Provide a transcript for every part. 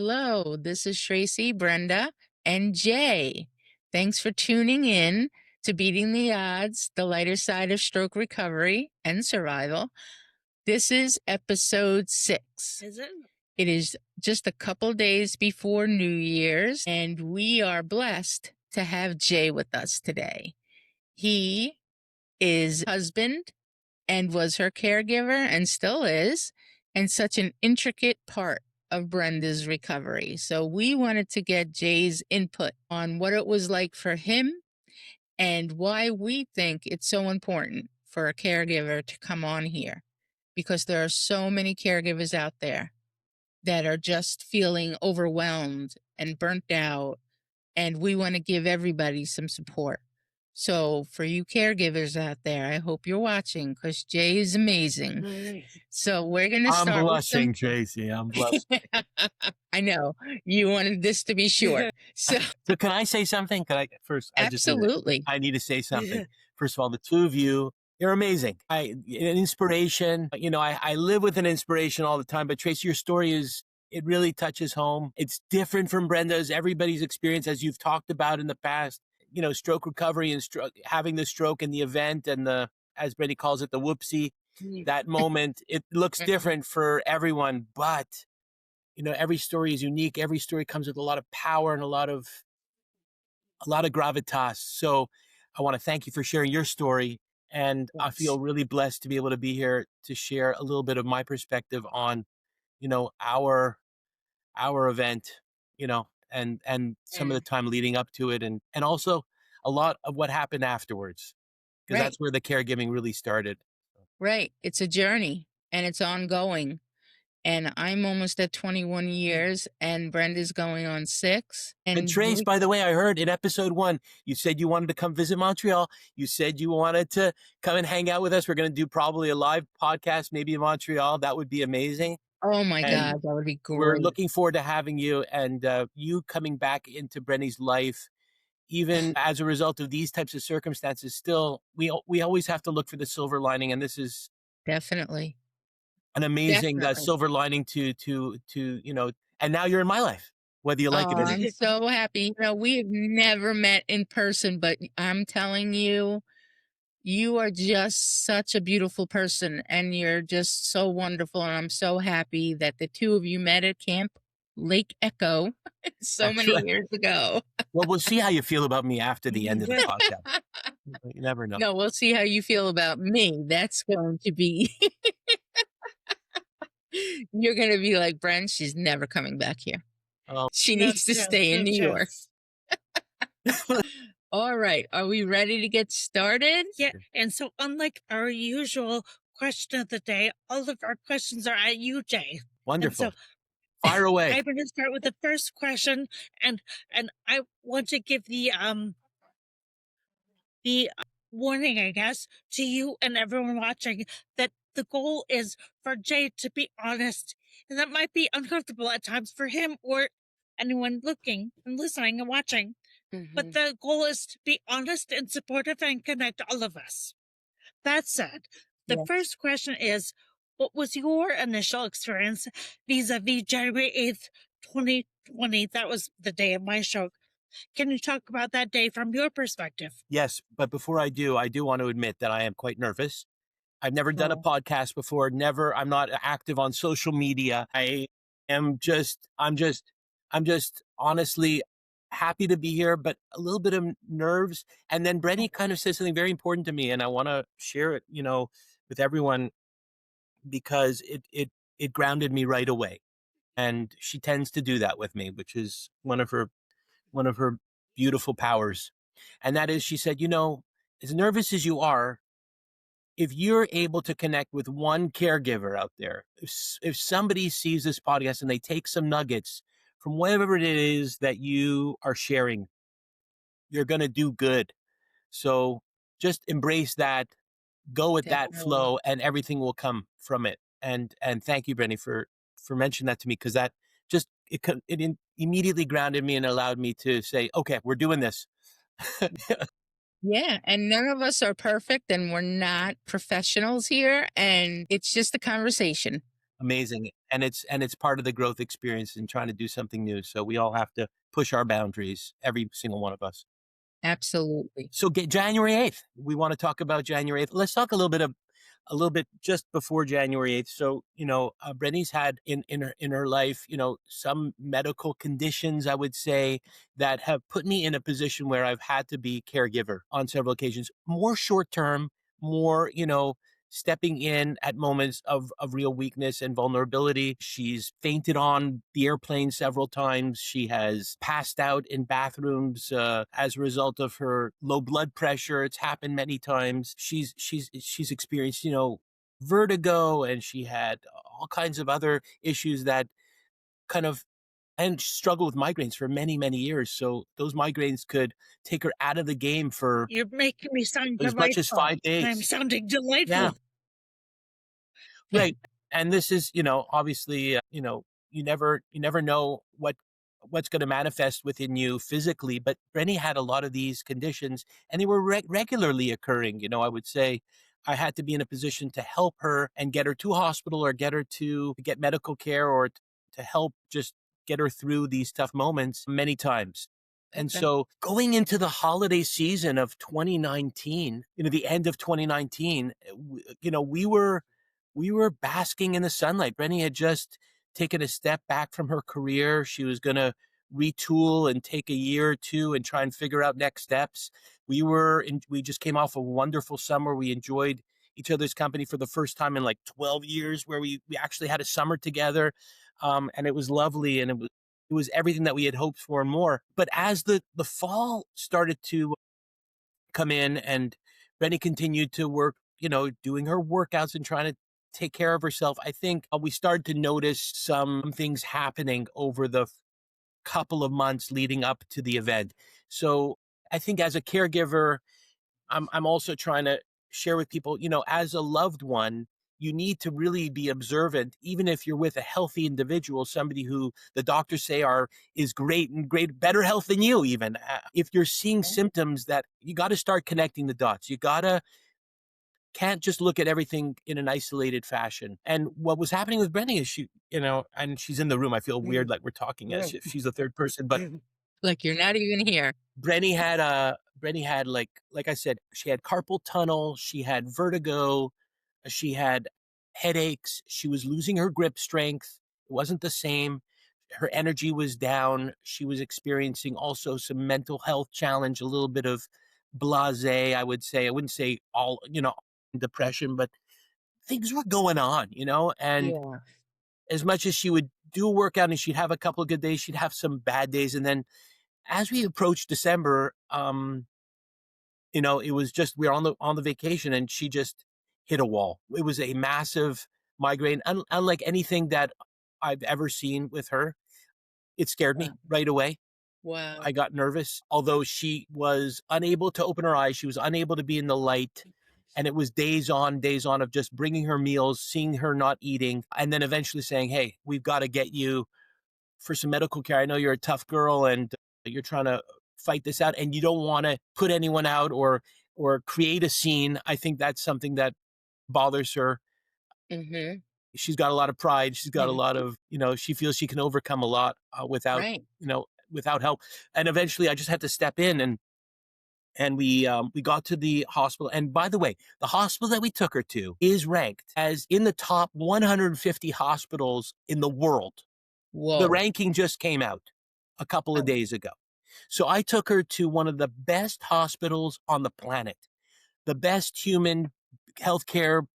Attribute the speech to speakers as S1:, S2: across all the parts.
S1: Hello, this is Tracy, Brenda, and Jay. Thanks for tuning in to Beating the Odds, the lighter side of stroke recovery and survival. This is episode 6.
S2: Is it?
S1: It is just a couple days before New Year's, and we are blessed to have Jay with us today. He is husband and was her caregiver and still is, and such an intricate part of Brenda's recovery. So we wanted to get Jay's input on what it was like for him and why we think it's so important for a caregiver to come on here, because there are so many caregivers out there that are just feeling overwhelmed and burnt out, and we want to give everybody some support. So for you caregivers out there, I hope you're watching because Jay is amazing. So we're going to
S3: I'm
S1: start
S3: blushing, Tracy. I'm blushing.
S1: I know you wanted this to be short. So
S3: can I say something? Can I first?
S1: absolutely.
S3: I need to say something. First of all, the two of you, you're amazing. An inspiration. I live with an inspiration all the time. But Tracy, your story it really touches home. It's different from Brenda's. Everybody's experience, as you've talked about in the past. Stroke recovery and having the stroke and the event and as Brenda calls it, the whoopsie. That moment, it looks different for everyone, but every story is unique. Every story comes with a lot of power and a lot of gravitas. So I want to thank you for sharing your story. And yes. I feel really blessed to be able to be here to share a little bit of my perspective on, our event, and some of the time leading up to it. And also a lot of what happened afterwards, because that's where the caregiving really started.
S1: Right. It's a journey and it's ongoing. And I'm almost at 21 years, and Brenda's going on 6.
S3: And Trace, by the way, I heard in episode 1, you said you wanted to come visit Montreal. You said you wanted to come and hang out with us. We're going to do probably a live podcast, maybe in Montreal. That would be amazing.
S1: Oh my God, that would be great.
S3: We're looking forward to having you and you coming back into Brenny's life. Even as a result of these types of circumstances, still, we always have to look for the silver lining. And this is
S1: definitely
S3: an amazing silver lining to and now you're in my life, whether you like it or not.
S1: I'm so happy. We've never met in person, but I'm telling you, you are just such a beautiful person and you're just so wonderful. And I'm so happy that the two of you met at Camp Lake Echo many years ago.
S3: Well, we'll see how you feel about me after the end of the podcast. You never know.
S1: No, we'll see how you feel about me. That's going to be... You're going to be like, Brent, she's never coming back here. She needs to stay in New York. All right. Are we ready to get started?
S2: Yeah. And so unlike our usual question of the day, all of our questions are at you, Jay.
S3: Wonderful.
S2: So,
S3: fire away.
S2: I'm going to start with the first question. And I want to give the warning, I guess, to you and everyone watching that the goal is for Jay to be honest. And that might be uncomfortable at times for him or anyone looking and listening and watching. Mm-hmm. But the goal is to be honest and supportive and connect all of us. That said, the first question is, what was your initial experience vis-a-vis January 8th, 2020? That was the day of my stroke. Can you talk about that day from your perspective?
S3: Yes, but before I do want to admit that I am quite nervous. I've never done a podcast before. I'm not active on social media. I'm just honestly happy to be here, but a little bit of nerves. And then Brenny kind of said something very important to me, and I want to share it, with everyone, because it grounded me right away. And she tends to do that with me, which is one of her beautiful powers. And that is, she said, as nervous as you are, if you're able to connect with one caregiver out there, if somebody sees this podcast and they take some nuggets from whatever it is that you are sharing, you're going to do good. So just embrace that, go with that flow, and everything will come from it. And thank you, Brenny, for mentioning that to me, because that just, it immediately grounded me and allowed me to say, okay, we're doing this.
S1: Yeah, and none of us are perfect, and we're not professionals here, and it's just a conversation.
S3: amazing. And it's part of the growth experience in trying to do something new. So we all have to push our boundaries, every single one of us.
S1: Absolutely.
S3: So get January 8th. We want to talk about January 8th. Let's talk a little bit just before January 8th. So, Brenny's had in her life, some medical conditions, I would say, that have put me in a position where I've had to be caregiver on several occasions, more short term, more, stepping in at moments of real weakness and vulnerability. She's fainted on the airplane several times. She has passed out in bathrooms as a result of her low blood pressure. It's happened many times. She's experienced, vertigo, and she had all kinds of other issues that kind of and struggled with migraines for many, many years. So those migraines could take her out of the game for
S2: You're making me sound
S3: as much as
S2: delightful.
S3: 5 days.
S2: I'm sounding
S3: Yeah.
S2: delightful.
S3: Right. And this is, obviously, you never know what's going to manifest within you physically, but Brenny had a lot of these conditions and they were regularly occurring. I would say I had to be in a position to help her and get her to hospital or get her to get medical care or to help just get her through these tough moments many times. And
S1: Okay.
S3: so going into the holiday season of 2019, the end of 2019, we were basking in the sunlight. Brenny had just taken a step back from her career. She was going to retool and take a year or two and try and figure out next steps. We just came off a wonderful summer. We enjoyed each other's company for the first time in like 12 years, where we actually had a summer together. And it was lovely. And it was everything that we had hoped for and more. But as the fall started to come in and Benny continued to work, doing her workouts and trying to take care of herself, I think we started to notice some things happening over the couple of months leading up to the event. So I think as a caregiver, I'm also trying to share with people, as a loved one, you need to really be observant, even if you're with a healthy individual, somebody who the doctors say is great and great, better health than you, even. If you're seeing symptoms, that you got to start connecting the dots. Can't just look at everything in an isolated fashion. And what was happening with Brenny is and she's in the room. I feel weird like we're talking as if she's a third person, but
S1: Like you're not even here.
S3: Brenny had like I said, she had carpal tunnel, she had vertigo, she had headaches, she was losing her grip strength. It wasn't the same. Her energy was down. She was experiencing also some mental health challenge, a little bit of blasé, I would say. I wouldn't say all, depression, but things were going on, and
S1: Yeah.
S3: as much as she would do a workout and she'd have a couple of good days, she'd have some bad days. And then as we approached December, it was just we were on the vacation and she just hit a wall. It was a massive migraine, unlike anything that I've ever seen with her. It scared me
S1: Wow.
S3: right away.
S1: Wow.
S3: I got nervous. Although she was unable to open her eyes, she was unable to be in the light. And it was days on of just bringing her meals, seeing her not eating, and then eventually saying, "Hey, we've got to get you for some medical care. I know you're a tough girl and you're trying to fight this out and you don't want to put anyone out or create a scene." I think that's something that bothers her.
S1: Mm-hmm.
S3: She's got a lot of pride. She's got a lot of, she feels she can overcome a lot
S1: Right.
S3: without help. And eventually I just had to step in and we got to the hospital. And by the way, the hospital that we took her to is ranked as in the top 150 hospitals in the world. The
S1: Whoa.
S3: ranking just came out a couple of
S1: Oh,
S3: days ago. So I took her to one of the best hospitals on the planet. The best human healthcare
S1: wow.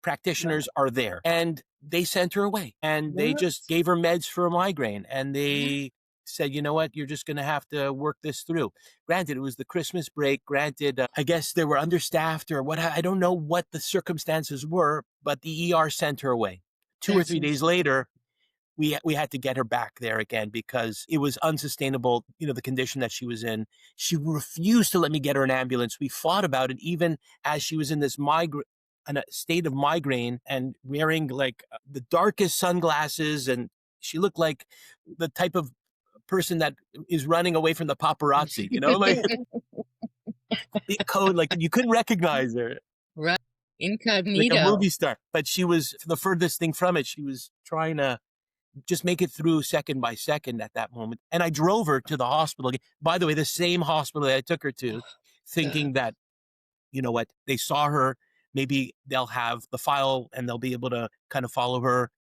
S3: practitioners are there. And they sent her away and they
S1: What?
S3: just gave her meds for a migraine. And
S1: What?
S3: they said, you know what, you're just going to have to work this through. Granted, it was the Christmas break. Granted, I guess they were understaffed or what. I don't know what the circumstances were, but the ER sent her away. 2 or 3 days
S1: That's
S3: later, we had to get her back there again because it was unsustainable, the condition that she was in. She refused to let me get her an ambulance. We fought about it even as she was in this in a state of migraine and wearing like the darkest sunglasses, and she looked like the type of person that is running away from the paparazzi, like big coat, like you couldn't recognize her.
S1: right.
S3: like a
S1: Incognito.
S3: movie star. But she was the furthest thing from it. She was trying to just make it through second by second at that moment. And I drove her to the hospital. By the way, the same hospital that I took her to,
S1: Oh, God.
S3: thinking that, you know what, they saw her. Maybe they'll have the file and they'll be able to kind of follow her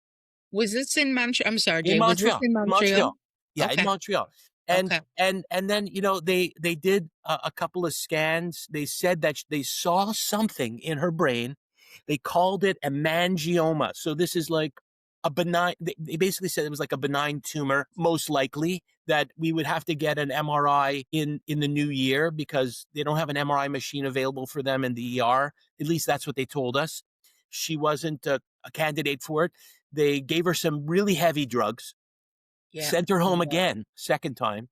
S1: Was this in Montreal? I'm sorry,
S3: in
S1: Jay. Was this
S3: Montreal.
S1: in
S3: In
S1: Montreal?
S3: Montreal. Yeah, in
S1: Okay.
S3: Montreal.
S1: Okay.
S3: And then, you know, they did a couple of scans. They said that they saw something in her brain. They called it a mangioma. So this is like a benign, they basically said it was like a benign tumor, most likely that we would have to get an MRI in the new year because they don't have an MRI machine available for them in the ER. At least that's what they told us. She wasn't a candidate for it. They gave her some really heavy drugs,
S1: Yeah.
S3: sent her home
S1: Yeah.
S3: again, second time.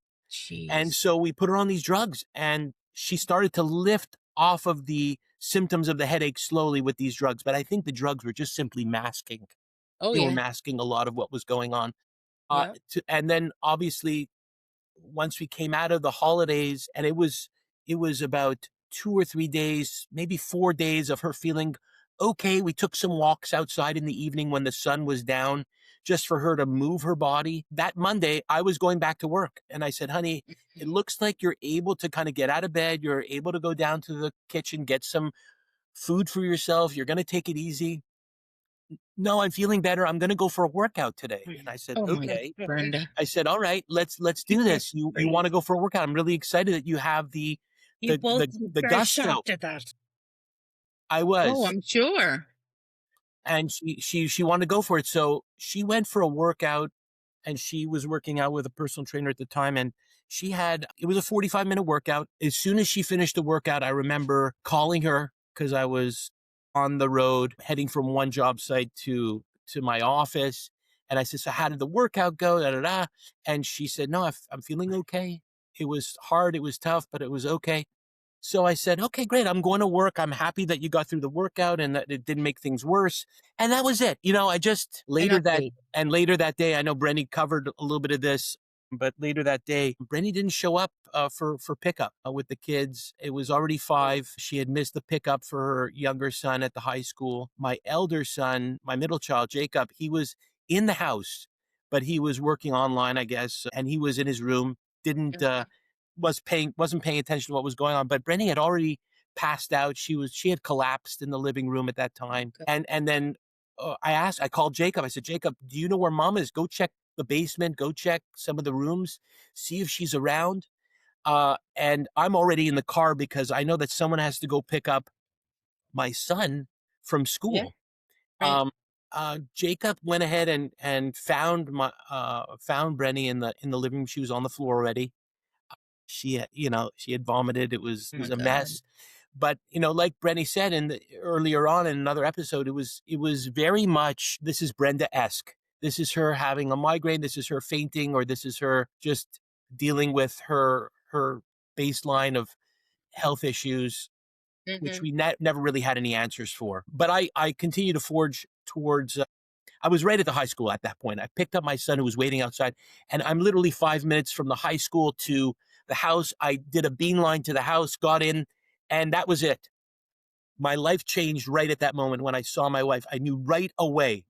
S3: And
S1: Jeez.
S3: so we put her on these drugs and she started to lift off of the symptoms of the headache slowly with these drugs. But I think the drugs were just simply masking.
S1: Oh,
S3: They were
S1: yeah.
S3: masking a lot of what was going on.
S1: Yep.
S3: And then obviously once we came out of the holidays, and it was about 2 or 3 days, maybe 4 days of her feeling okay. We took some walks outside in the evening when the sun was down, just for her to move her body. That Monday, I was going back to work, and I said, "Honey, it looks like you're able to kind of get out of bed. You're able to go down to the kitchen, get some food for yourself. You're going to take it easy." "No, I'm feeling better. I'm going to go for a workout today." And I said,
S1: Oh, my God,
S3: "Okay."
S1: Brenda.
S3: I said, "All right, let's do this. You want to go for a workout? I'm really excited that you have the
S2: You
S3: the
S2: both
S3: the
S2: look
S3: the
S2: very
S3: gusto."
S2: shocked at that.
S3: I
S1: Oh,
S3: was,
S1: I'm sure.
S3: and she wanted to go for it. So she went for a workout, and she was working out with a personal trainer at the time, and she had it was a 45-minute workout. As soon as she finished the workout, I remember calling her because I was on the road heading from one job site to my office. And I said, "So how did the workout go?" Da, da, da. And she said, "No, I'm feeling okay. It was hard. It was tough, but it was okay." So I said, "Okay, great. I'm going to work. I'm happy that you got through the workout and that it didn't make things worse." And that was it. You know, I just
S1: An update.
S3: later that day, I know Brenny covered a little bit of this, but later that day, Brenny didn't show up for pickup with the kids. It was already 5. She had missed the pickup for her younger son at the high school. My elder son, my middle child, Jacob, he was in the house, but he was working online, I guess, and he was in his room. Didn't
S1: Okay.
S3: wasn't paying attention to what was going on. But Brenny had already passed out. She had collapsed in the living room at that time.
S1: Okay.
S3: And then I called Jacob. I said, "Jacob, do you know where Mom is? Go check the basement. Go check some of the rooms. See if she's around." And I'm already in the car because I know that someone has to go pick up my son from
S1: Yeah.
S3: school.
S1: Right.
S3: Um, Jacob went ahead and found Brenny in the living room. She was on the floor already. She had vomited.
S1: Oh,
S3: It
S1: my
S3: was a
S1: God.
S3: mess. But, like Brenny said earlier on in another episode, it was very much, this is Brenda-esque. This is her having a migraine. This is her fainting, or this is her just dealing with her baseline of health issues, which
S1: Mhm.
S3: we never really had any answers for. But I continue to forge towards. I was right at the high school at that point. I picked up my son who was waiting outside, and I'm literally 5 minutes from the high school to the house. I did a beeline to the house, got in, and that was it. My life changed right at that moment when I saw my wife. I knew right away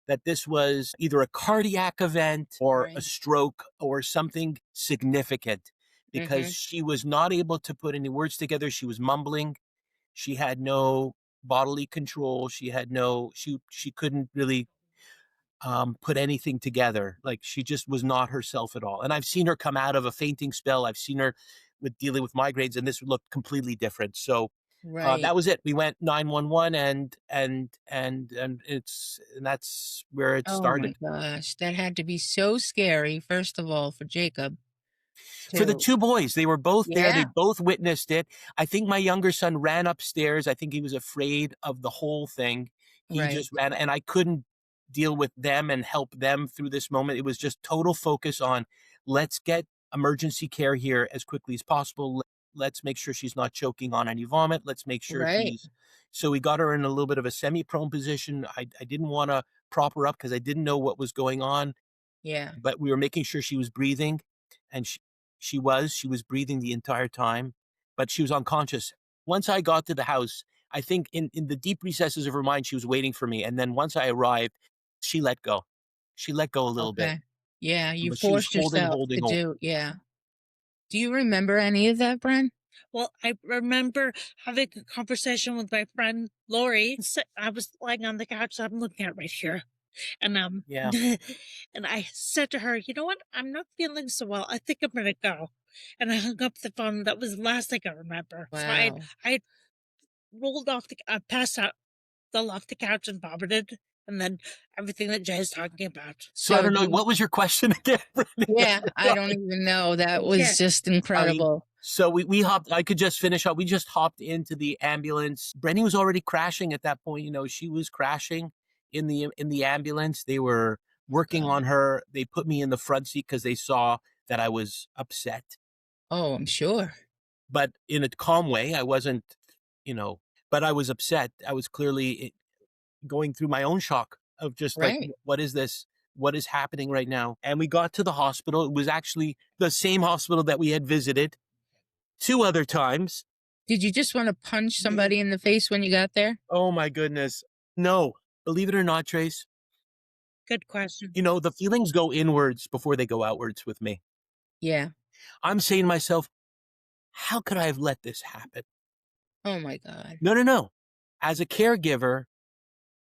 S3: that this was either a cardiac event or a
S1: Right.
S3: stroke or something significant, because
S1: Mhm.
S3: she was not able to put any words together. She was mumbling. She had no bodily control. She couldn't really put anything together. Like, she just was not herself at all. And I've seen her come out of a fainting spell. I've seen her with dealing with migraines, and this looked completely different. So
S1: Right.
S3: that was it. We went 911, and that's where it
S1: Oh, my
S3: started.
S1: gosh. That had to be so scary, first of all, for Jacob
S3: For the
S1: to.
S3: 2 boys, they were both there, they
S1: Yeah.
S3: both witnessed it. I think my younger son ran upstairs. I think he was afraid of the whole thing. He
S1: Right.
S3: just ran, and I couldn't deal with them and help them through this moment. It was just total focus on, let's get emergency care here as quickly as possible. Let's make sure she's not choking on any vomit. Let's make sure
S1: Right.
S3: she's So we got her in a little bit of a semi-prone position. I didn't wanna prop her up because I didn't know what was going on,
S1: Yeah.
S3: but we were making sure she was breathing, and she was breathing the entire time, but she was unconscious. Once I got to the house, I think in the deep recesses of her mind, she was waiting for me. And then once I arrived, she let go. She let go a little bit,
S1: Okay. Yeah, you
S3: but she was
S1: forced
S3: holding,
S1: yourself
S3: holding,
S1: to
S3: holding.
S1: do yeah. Do you remember any of that, Bren?
S2: Well, I remember having a conversation with my friend Lori. I was lying on the couch. I'm looking at right here. And
S3: Yeah.
S2: and I said to her, you know what? I'm not feeling so well. I think I'm gonna go. And I hung up the phone. That was the last thing I remember. So
S1: Wow.
S2: I rolled off passed out, fell off the couch and vomited, and then everything that Jay's talking about.
S3: So I
S1: So
S3: don't know.
S1: do
S3: What was your question again, Brittany?
S1: yeah, I don't
S3: Sorry.
S1: even know. That
S2: Yeah,
S1: was just
S3: Sorry.
S1: incredible.
S3: So we hopped. I could just finish up. We just hopped into the ambulance. Brenny was already crashing at that point. You know, she was crashing in the ambulance. They were
S1: Oh
S3: working
S1: god.
S3: on her. They put me in the front seat because they saw that I was upset,
S1: Oh, I'm sure.
S3: but in a calm way. I wasn't, you know, but I was upset. I was clearly going through my own shock of just like,
S1: Right.
S3: what is this? What is happening right now? And we got to the hospital. It was actually the same hospital that we had visited two other times.
S1: Did you just wanna punch somebody in the face when you got there?
S3: Oh my goodness. No, believe it or not, Trace,
S2: good question.
S3: you know, the feelings go inwards before they go outwards with me.
S1: Yeah.
S3: I'm saying to myself, how could I have let this happen?
S1: Oh my god.
S3: No, no, no. As a caregiver,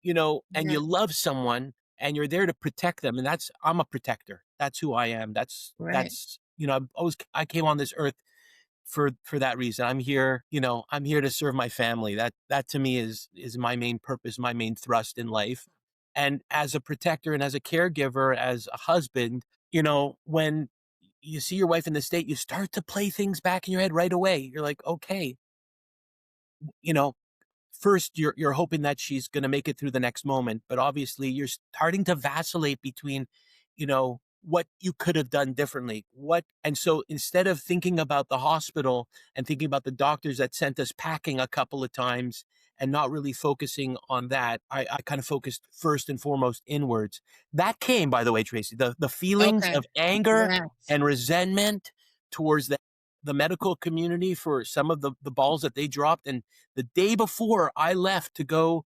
S3: you know, and
S1: Yeah.
S3: you love someone and you're there to protect them. And I'm a protector. That's who I am.
S1: Right.
S3: You know, I came on this earth for that reason. I'm here, you know, I'm here to serve my family. That to me is my main purpose, my main thrust in life. And as a protector and as a caregiver, as a husband, you know, when you see your wife in the state, you start to play things back in your head right away. You're like, okay, you know, first you're hoping that she's going to make it through the next moment, but obviously you're starting to vacillate between, you know, what you could have done differently, what and so instead of thinking about the hospital and thinking about the doctors that sent us packing a couple of times and not really focusing on that, I kind of focused first and foremost inwards. That came, by the way, Tracy, the feelings
S1: Okay.
S3: of anger
S1: Yes.
S3: and resentment towards the medical community for some of the balls that they dropped. And the day before I left to go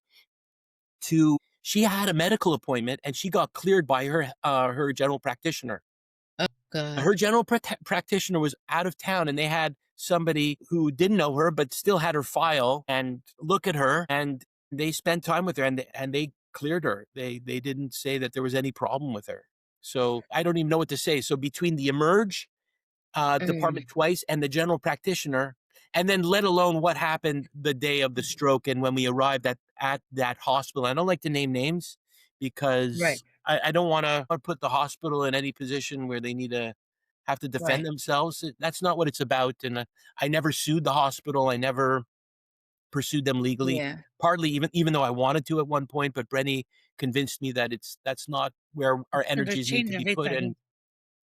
S3: to, she had a medical appointment and she got cleared by her general practitioner.
S1: Oh god.
S3: Her general practitioner was out of town and they had somebody who didn't know her but still had her file and look at her, and they spent time with her and they cleared her. They didn't say that there was any problem with her. So I don't even know what to say. So between the emerge department
S1: Mm.
S3: twice and the general practitioner, and then let alone what happened the day of the stroke and when we arrived at that hospital. I don't like to name names
S1: Right.
S3: because I don't want to put the hospital in any position where they need to have to defend
S1: Right.
S3: themselves. That's not what it's about. And I never sued the hospital. I never pursued them legally.
S1: Yeah.
S3: Partly even though I wanted to at one point, but Brenny convinced me that that's not where our
S2: Gonna
S3: energies need
S2: change
S3: to be put.
S2: anything.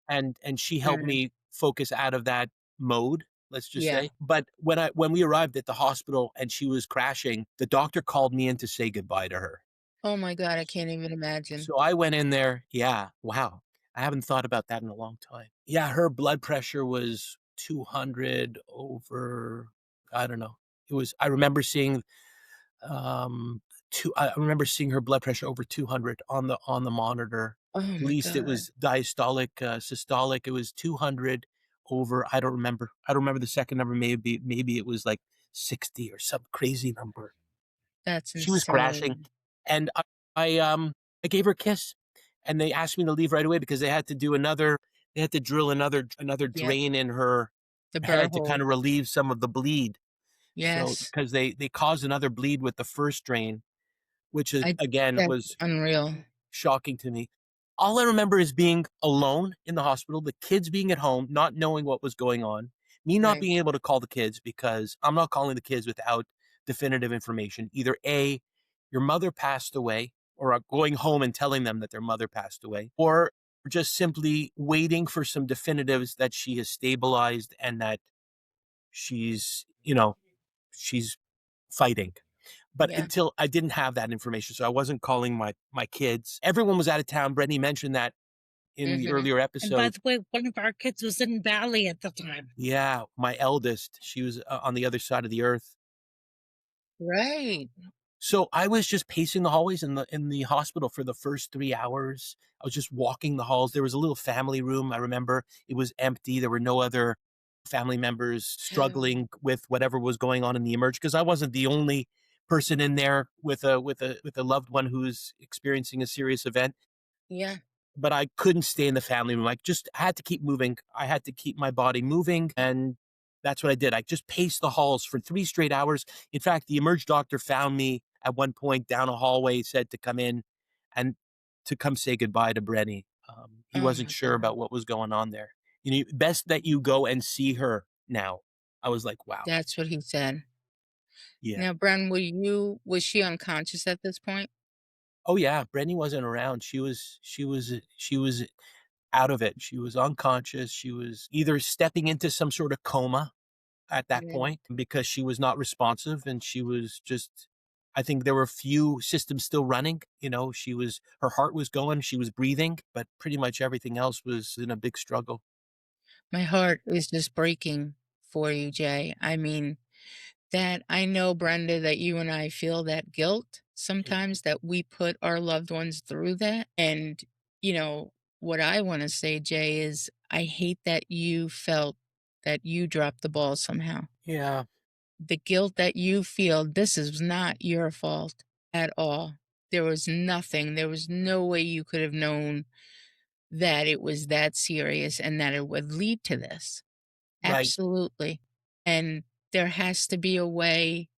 S3: And she helped
S1: Mm.
S3: me focus out of that mode, let's just
S1: Yeah.
S3: say. But when we arrived at the hospital and she was crashing, the doctor called me in to say goodbye to her.
S1: Oh my god, I can't even imagine.
S3: So I went in there. Yeah, wow. I haven't thought about that in a long time. Yeah, her blood pressure was 200 over, I don't know. It was, I remember seeing um I remember seeing her blood pressure over 200 on the monitor.
S1: Oh
S3: At
S1: my
S3: least it
S1: god.
S3: was diastolic, systolic. It was 200 over. I don't remember. I don't remember the second number. Maybe it was like 60 or some crazy number.
S1: That's
S3: She was crashing,
S1: insane.
S3: and I gave her a kiss, and they asked me to leave right away because they had to do another. They had to drill another
S1: Yep.
S3: drain in her
S1: The burr
S3: head to
S1: hole.
S3: kind of relieve some of the bleed. So
S1: Yes.
S3: because they caused another bleed with the first drain, which is,
S1: I
S3: again,
S1: that's
S3: was
S1: unreal.
S3: shocking to me. All I remember is being alone in the hospital, the kids being at home, not knowing what was going on, me not
S1: Right.
S3: being able to call the kids because I'm not calling the kids without definitive information. Either A, your mother passed away, or going home and telling them that their mother passed away, or just simply waiting for some definitives that she has stabilized and that she's, you know, she's fighting. But
S1: Yeah.
S3: until I didn't have that information, so I wasn't calling my kids. Everyone was out of town. Brittany mentioned that in the
S1: Mhm.
S3: earlier
S2: And by
S3: episode.
S2: the way, one of our kids was in Bali at the time.
S3: Yeah, my eldest, she was on the other side of the earth.
S1: Right.
S3: So I was just pacing the hallways in the hospital for the first 3 hours. I was just walking the halls. There was a little family room, I remember. It was empty. There were no other family members struggling with whatever was going on in the emerge because I wasn't the only person in there with a loved one who's experiencing a serious event,
S1: Yeah.
S3: but I couldn't stay in the family room. I just had to keep moving. I had to keep my body moving, and that's what I did. I just paced the halls for 3 straight hours. In fact, the emerge doctor found me at one point down a hallway, said to come in and to come say goodbye to Brenny. He
S1: Oh
S3: wasn't
S1: my
S3: sure
S1: God.
S3: about what was going on there. You know, best that you go and see her now. I was like, wow,
S1: That's what he said.
S3: yeah.
S1: Now, Bren, was she unconscious at this point?
S3: Oh yeah, Brenny wasn't around. She was out of it. She was unconscious. She was either stepping into some sort of coma at that
S1: Yeah.
S3: point because she was not responsive and she was just I think there were a few systems still running, you know, her heart was going, she was breathing, but pretty much everything else was in a big struggle.
S1: My heart is just breaking for you, Jay. I mean, that I know, Brenda, that you and I feel that guilt
S3: Yeah.
S1: sometimes that we put our loved ones through that. And, you know, what I want to say, Jay, is I hate that you felt that you dropped the ball somehow.
S3: Yeah,
S1: The guilt that you feel, this is not your fault at all. There was nothing, there was no way you could have known that it was that serious and that it would lead to this.
S3: right.
S1: Absolutely. And there has to be a way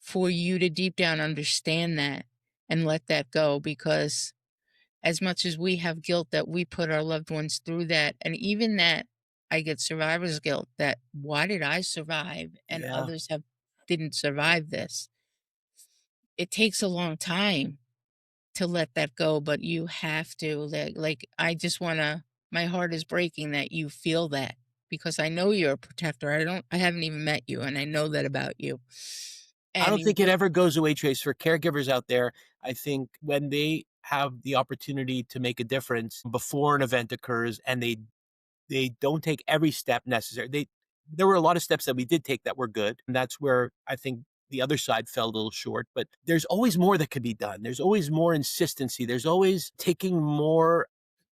S1: for you to deep down understand that and let that go because as much as we have guilt that we put our loved ones through that, and even that I get survivor's guilt that why did I survive and
S3: Yeah.
S1: others have didn't survive this? It takes a long time to let that go, but you have to. Like I just wanna my heart is breaking that you feel that because I know you're a protector. I haven't even met you and I know that about you.
S3: I
S1: And
S3: don't
S1: you
S3: think it
S1: just
S3: ever goes away, Trace, for caregivers out there. I think when they have the opportunity to make a difference before an event occurs and they don't take every step necessary. There were a lot of steps that we did take that were good, and that's where I think the other side fell a little short, but there's always more that could be done. There's always more insistency. There's always taking more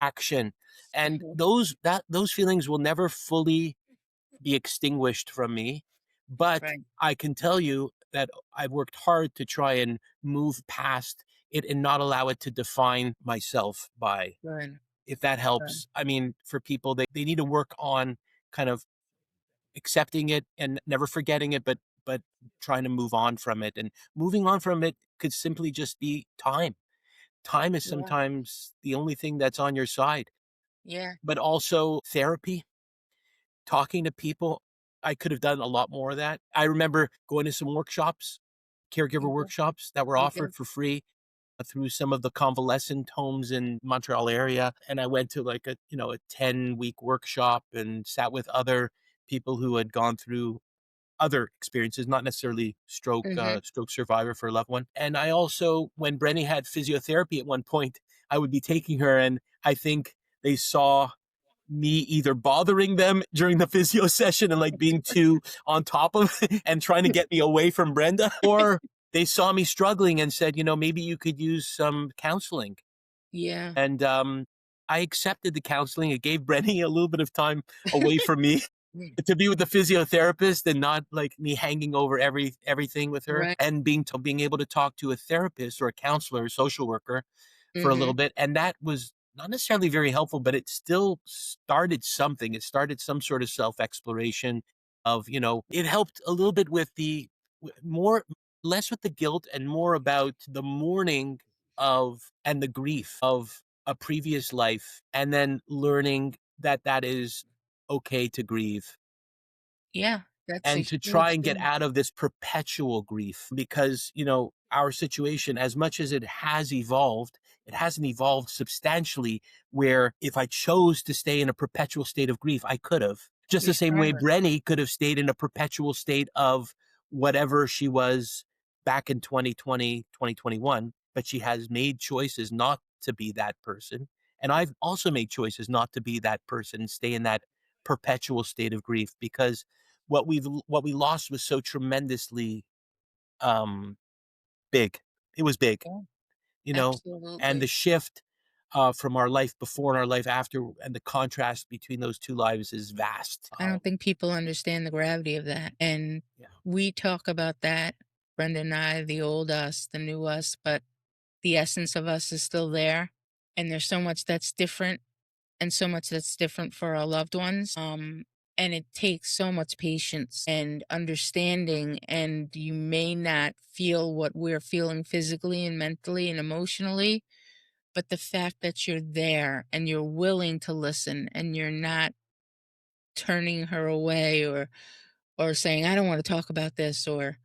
S3: action. And
S1: Mhm.
S3: those feelings will never fully be extinguished from me, but
S1: Right,
S3: I can tell you that I've worked hard to try and move past it and not allow it to define myself by
S1: right,
S3: if that
S1: right.
S3: helps. I mean, for people, they need to work on kind of accepting it and never forgetting it, but trying to move on from it. And moving on from it could simply just be time. Time is
S1: Yeah,
S3: sometimes the only thing that's on your side,
S1: yeah.
S3: but also therapy, talking to people. I could have done a lot more of that. I remember going to some workshops, caregiver
S1: Mhm.
S3: workshops that were
S1: You
S3: offered
S1: did.
S3: for free through some of the convalescent homes in Montreal area. And I went to like a 10-week workshop and sat with other people who had gone through other experiences, not necessarily
S1: Mhm.
S3: stroke survivor for a loved one. And I also, when Brenny had physiotherapy at one point, I would be taking her and I think they saw me either bothering them during the physio session and like being too on top of and trying to get me away from Brenda, or they saw me struggling and said, maybe you could use some counseling.
S1: Yeah.
S3: And I accepted the counseling. It gave Brenny a little bit of time away from me to be with the physiotherapist and not like me hanging over everything with her
S1: Right.
S3: and being able to talk to a therapist or a counselor, social worker for a little
S1: Mhm.
S3: bit. And that was not necessarily very helpful, but it still started something. It started some sort of self exploration of, it helped a little bit with more, less with the guilt and more about the mourning of and the grief of a previous life. And then learning that that is okay to grieve
S1: Yeah, that's a
S3: and to try
S1: huge
S3: and get
S1: thing.
S3: out of this perpetual grief because our situation, as much as it hasn't evolved substantially where if I chose to stay in a perpetual state of grief I could have, just
S1: You're
S3: the same way
S1: stronger.
S3: Brenny could have stayed in a perpetual state of whatever she was back in 2020, 2021. But she has made choices not to be that person, and I've also made choices not to be that person and stay in that perpetual state of grief because what we lost was so tremendously um, big. It was big,
S1: Yeah,
S3: you know, and the
S1: absolutely.
S3: shift, from our life before and our life after, and the contrast between those 2 lives is vast.
S1: I don't think people understand the gravity of that. And
S3: Yeah,
S1: we talk about that, Brenda and I, the old us, the new us, but the essence of us is still there. And there's so much that's different and so much that's different for our loved ones. And it takes so much patience and understanding. And you may not feel what we're feeling physically and mentally and emotionally, but the fact that you're there and you're willing to listen and you're not turning her away or saying, I don't want to talk about this or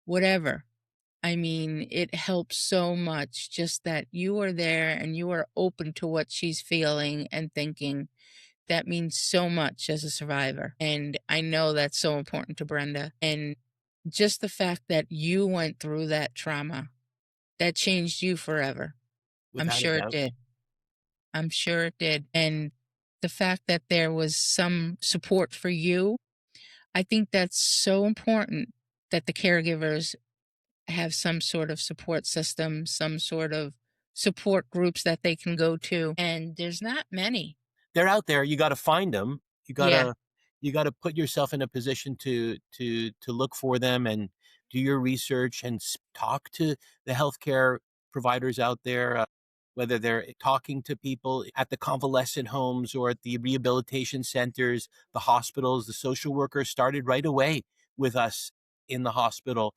S1: whatever. I mean, it helps so much just that you are there and you are open to what she's feeling and thinking. That means so much as a survivor. And I know that's so important to Brenda. And just the fact that you went through that trauma, that changed you forever. I'm
S3: without a
S1: sure it
S3: doubt.
S1: did. I'm sure it did. And the fact that there was some support for you, I think that's so important that the caregivers have some sort of support system, some sort of support groups that they can go to. And there's not many.
S3: They're out there, you gotta find find them. You
S1: Yeah.
S3: gotta you gotta put yourself in a position to look for them and do your research and talk to the healthcare providers out there, whether they're talking to people at the convalescent homes or at the rehabilitation centers, the hospitals. The social workers started right away with us in the hospital.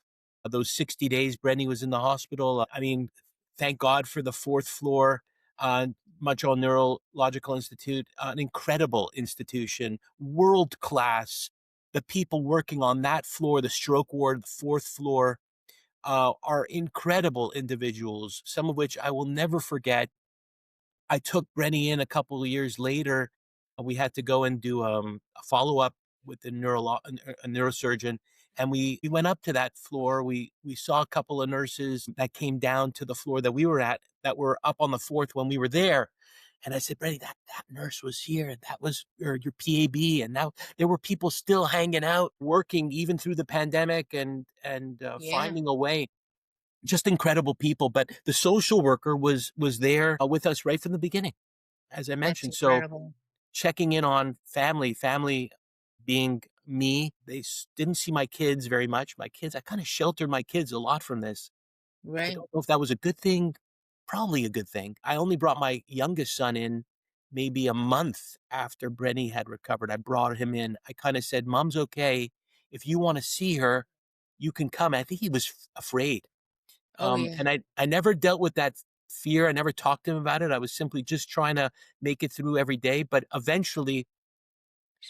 S3: Those 60 days Brenny was in the hospital, I mean, thank God for the 4th floor, uh, Montreal Neurological Institute, an incredible institution, world class. The people working on that floor, the stroke ward, the 4th floor, are incredible individuals, some of which I will never forget. I took Brenny in a couple of years later. We had to go and do a follow up with a neurosurgeon, and we went up to that floor. We saw a couple of nurses that came down to the floor that we were at that were up on the 4th when we were there. And I said, Brenny, that nurse was here, and that was your PAB, and now there were people still hanging out, working even through the pandemic, and
S1: Yeah.
S3: finding a way. Just incredible people. But the social worker was there with us right from the beginning, as I
S1: That's
S3: mentioned. So
S1: incredible.
S3: checking in on family being me. They didn't see my kids very much. My kids, I kind of sheltered my kids a lot from this. I
S1: Right.
S3: don't know if that was a good thing. Probably a good thing. I only brought my youngest son in maybe a month after Brenny had recovered. I brought him in. I kind of said, Mom's okay. If you want to see her, you can come. I think he was afraid.
S1: Oh, yeah.
S3: And I never dealt with that fear. I never talked to him about it. I was simply just trying to make it through every day. But eventually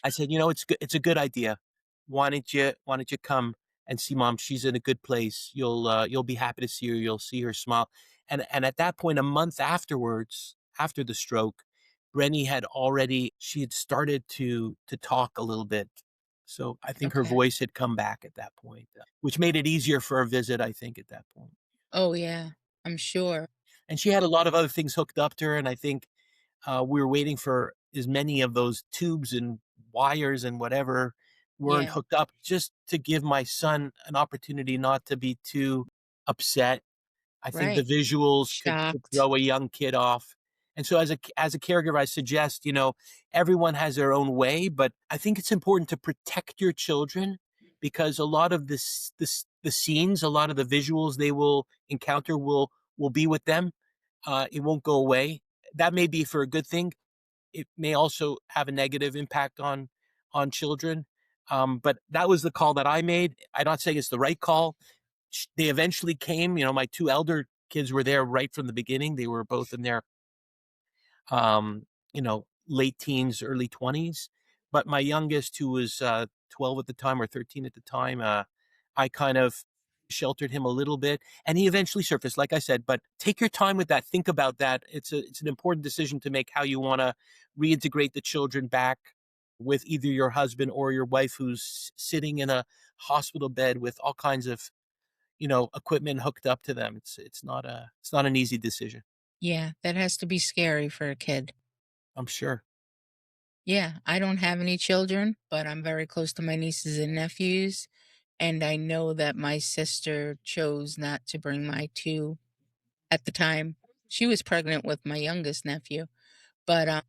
S3: I said, it's good. It's a good idea. Why don't you come and see Mom? She's in a good place. You'll be happy to see her. You'll see her smile. And at that point, a month afterwards, after the stroke, Brenny she had started to talk a little bit. So I think her
S1: Okay.
S3: voice had come back at that point, which made it easier for a visit, I think, at that point.
S1: Oh, yeah. I'm sure.
S3: And she had a lot of other things hooked up to her, and I think, we were waiting for as many of those tubes and wires and whatever weren't
S1: Yeah.
S3: hooked up, just to give my son an opportunity not to be too upset. I think the
S1: Right.
S3: visuals could
S1: Shocked.
S3: throw a young kid off. And so as a caregiver, I suggest, everyone has their own way, but I think it's important to protect your children because a lot of the scenes, a lot of the visuals they will encounter will be with them. It won't go away. That may be for a good thing. It may also have a negative impact on children. But that was the call that I made. I'm not saying it's the right call. They eventually came. My 2 elder kids were there right from the beginning. They were both in their late teens, early 20s. But my youngest, who was 12 at the time or 13 at the time, I kind of sheltered him a little bit, and he eventually surfaced, like I said. But take your time with that. Think about that. It's an important decision to make how you want to reintegrate the children back with either your husband or your wife who's sitting in a hospital bed with all kinds of equipment hooked up to them. It's not an easy decision.
S1: Yeah. That has to be scary for a kid.
S3: I'm sure.
S1: Yeah. I don't have any children, but I'm very close to my nieces and nephews. And I know that my sister chose not to bring my 2 at the time. She was pregnant with my youngest nephew, but,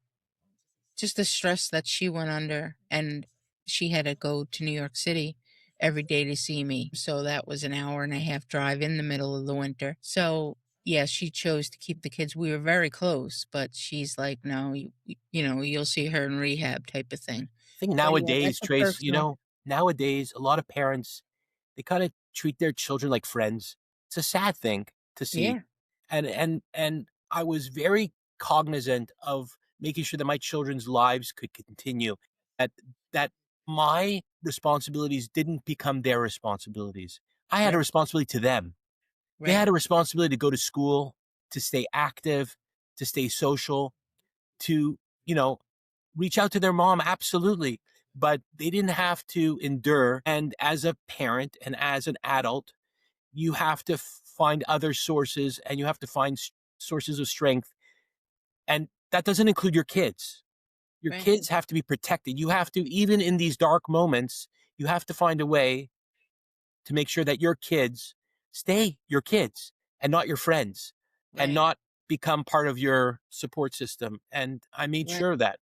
S1: just the stress that she went under, and she had to go to New York City every day to see me, so that was an hour and a half drive in the middle of the winter. So, yeah, she chose to keep the kids. We were very close, but she's like, "No, you'll see her in rehab," type of thing.
S3: I think
S1: But, yeah,
S3: nowadays,
S1: that's a
S3: Trace,
S1: personal.
S3: nowadays a lot of parents, they kind of treat their children like friends. It's a sad thing to see.
S1: Yeah,
S3: And I was very cognizant of making sure that my children's lives could continue. That that my responsibilities didn't become their responsibilities. I had a
S1: right,
S3: responsibility to them. They
S1: right,
S3: had a responsibility to go to school, to stay active, to stay social, to, you know, reach out to their mom, absolutely. But they didn't have to endure. And as a parent and as an adult, you have to find other sources and you have to find sources of strength. And that doesn't include your kids. Your
S1: right,
S3: kids have to be protected. You have to, even in these dark moments, you have to find a way to make sure that your kids stay your kids and not your friends and
S1: right,
S3: not become part of your support system. And I made
S1: right.
S3: sure of that.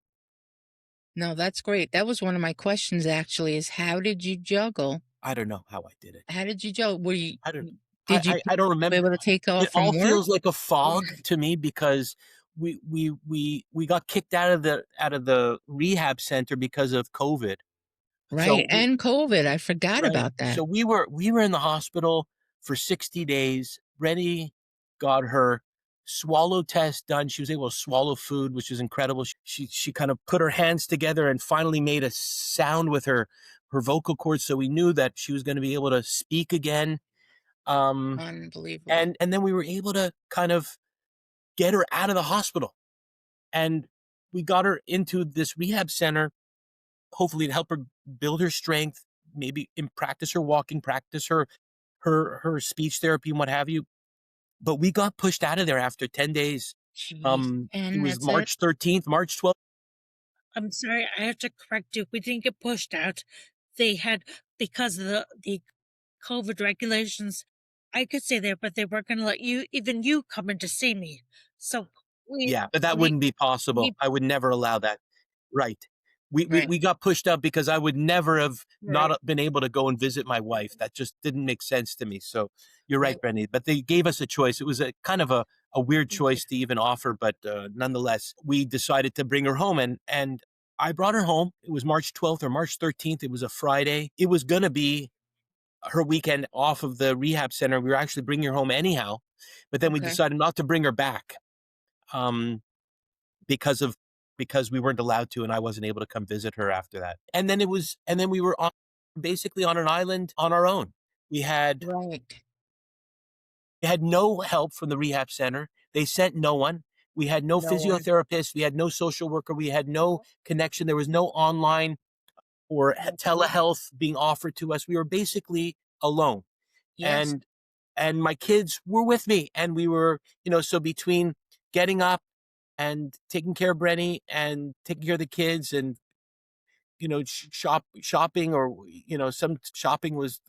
S1: No, that's great. That was one of my questions actually, is how did you juggle?
S3: I don't know how I did it.
S1: How did you juggle? Were you
S3: I don't
S1: did you
S3: I don't remember.
S1: able to take
S3: It
S1: off
S3: all
S1: from work?
S3: feels like a fog to me because we got kicked out of the rehab center because of COVID.
S1: Right,
S3: So we
S1: and COVID, I forgot
S3: Right.
S1: about that.
S3: So we were in the hospital for 60 days. Rennie got her swallow test done. She was able to swallow food, which is incredible. She kind of put her hands together and finally made a sound with her vocal cords, so we knew that she was going to be able to speak again. Um,
S1: Unbelievable.
S3: and then we were able to kind of get her out of the hospital, and we got her into this rehab center, hopefully to help her build her strength, maybe in practice her walking, practice her speech therapy and what have you. But we got pushed out of there after 10 days.
S1: Jeez,
S3: It
S1: and
S3: was
S1: that's it?
S3: March 13th, March 12th.
S2: I'm sorry, I have to correct you. We didn't get pushed out. They had, because of the COVID regulations, I could stay there, but they weren't going to let even you, come in to see me. So we
S3: Yeah, but that
S2: we
S3: wouldn't be possible.
S2: we
S3: I would never allow that. Right.
S1: Right,
S3: We got pushed out because I would never have not
S1: right,
S3: been able to go and visit my wife. That just didn't make sense to me. So you're right,
S1: right.
S3: Brenny. But they gave us a choice. It was a kind of a weird
S1: Yeah.
S3: choice to even offer, but nonetheless, we decided to bring her home, and I brought her home. It was March 12th or March 13th. It was a Friday. It was going to be her weekend off of the rehab center. We were actually bringing her home anyhow, but then we
S1: Okay,
S3: decided not to bring her back. Um, because of because we weren't allowed to and I wasn't able to come visit her after that. And then we were basically on an island on our own. We had
S1: right.
S3: we had no help from the rehab center. They sent no one. We had no
S1: No one.
S3: physiotherapist. We had no social worker. We had no connection. There was no online or
S1: Okay.
S3: telehealth being offered to us. We were basically alone.
S1: Yes,
S3: And my kids were with me and we were, so between getting up and taking care of Brenny and taking care of the kids and shopping, or some shopping was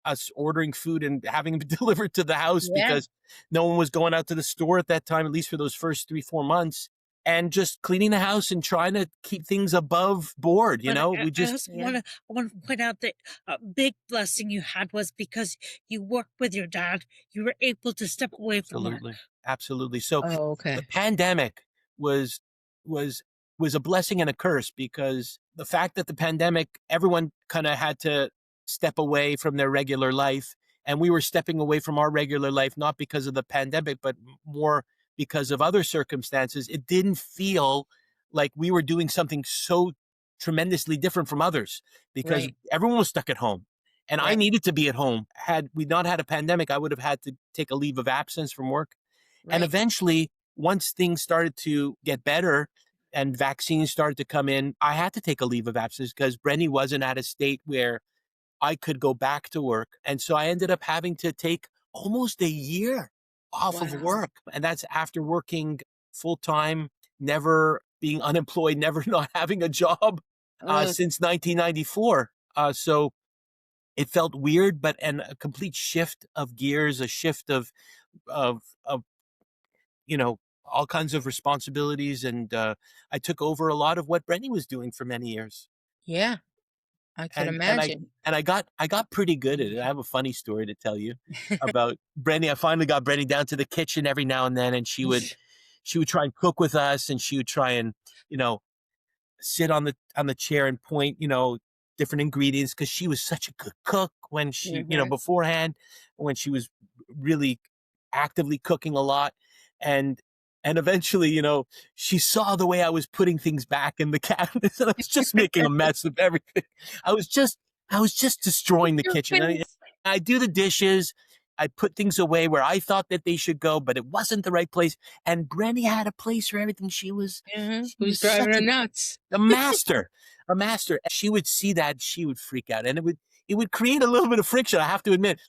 S3: us ordering food and having it delivered to the house
S1: yeah,
S3: because no one was going out to the store at that time, at least for those first 3-4 months, and just cleaning the house and trying to keep things above board.
S2: but
S3: We
S2: I
S3: just
S2: also
S1: yeah.
S2: want to point out that a big blessing you had was because you worked with your dad. You were able to step away from work.
S3: Absolutely. Absolutely. So
S1: Oh,
S3: the
S1: okay.
S3: pandemic was was was a blessing and a curse because the fact that the pandemic, everyone kind of had to step away from their regular life, and we were stepping away from our regular life not because of the pandemic but more because of other circumstances. It didn't feel like we were doing something so tremendously different from others because
S1: Right,
S3: everyone was stuck at home and I
S1: right,
S3: needed to be at home. Had we not had a pandemic, I would have had to take a leave of absence from work. And
S1: right,
S3: eventually, once things started to get better and vaccines started to come in, I had to take a leave of absence because Brenny wasn't at a state where I could go back to work. And so I ended up having to take almost a year off of
S1: wow.
S3: work. And that's after working full time, never being unemployed, never not having a job
S1: Ugh,
S3: since 1994. So it felt weird, but and a complete shift of gears, a shift of you know, all kinds of responsibilities, and I took over a lot of what Brenny was doing for many years,
S1: Yeah, I could
S3: and I
S1: imagine.
S3: and I got pretty good at it. I have a funny story to tell you about Brenny. I finally got Brenny down to the kitchen every now and then, and she would try and cook with us, and she would try and you know sit on the chair and point, different ingredients because she was such a good cook when she,
S1: Mhm.
S3: beforehand, when she was really actively cooking a lot. And eventually, she saw the way I was putting things back in the cabinets and I was just making a mess of everything. I was just I was just destroying the
S1: Your
S3: kitchen.
S1: face.
S3: I do the dishes. I put things away where I thought that they should go, but it wasn't the right place. And Brenny had a place for everything.
S1: Mhm.
S3: She
S1: Who's
S3: was
S1: driving
S3: such
S1: her nuts?
S3: a master, a master. She would see that, she would freak out, and it would create a little bit of friction, I have to admit.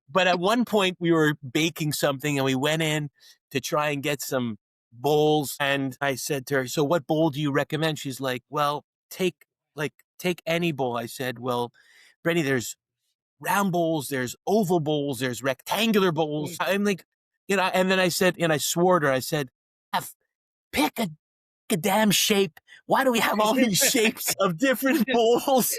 S3: But at one point, we were baking something, and we went in to try and get some bowls, and I said to her, "So, what bowl do you recommend?" She's like, "Well, take any bowl." I said, "Well, Brenny, there's round bowls, there's oval bowls, there's rectangular bowls."
S1: Mm.
S3: I'm like, and then I said, and I swore to her, I said, "Pick a damn shape. Why do we have all these shapes of different bowls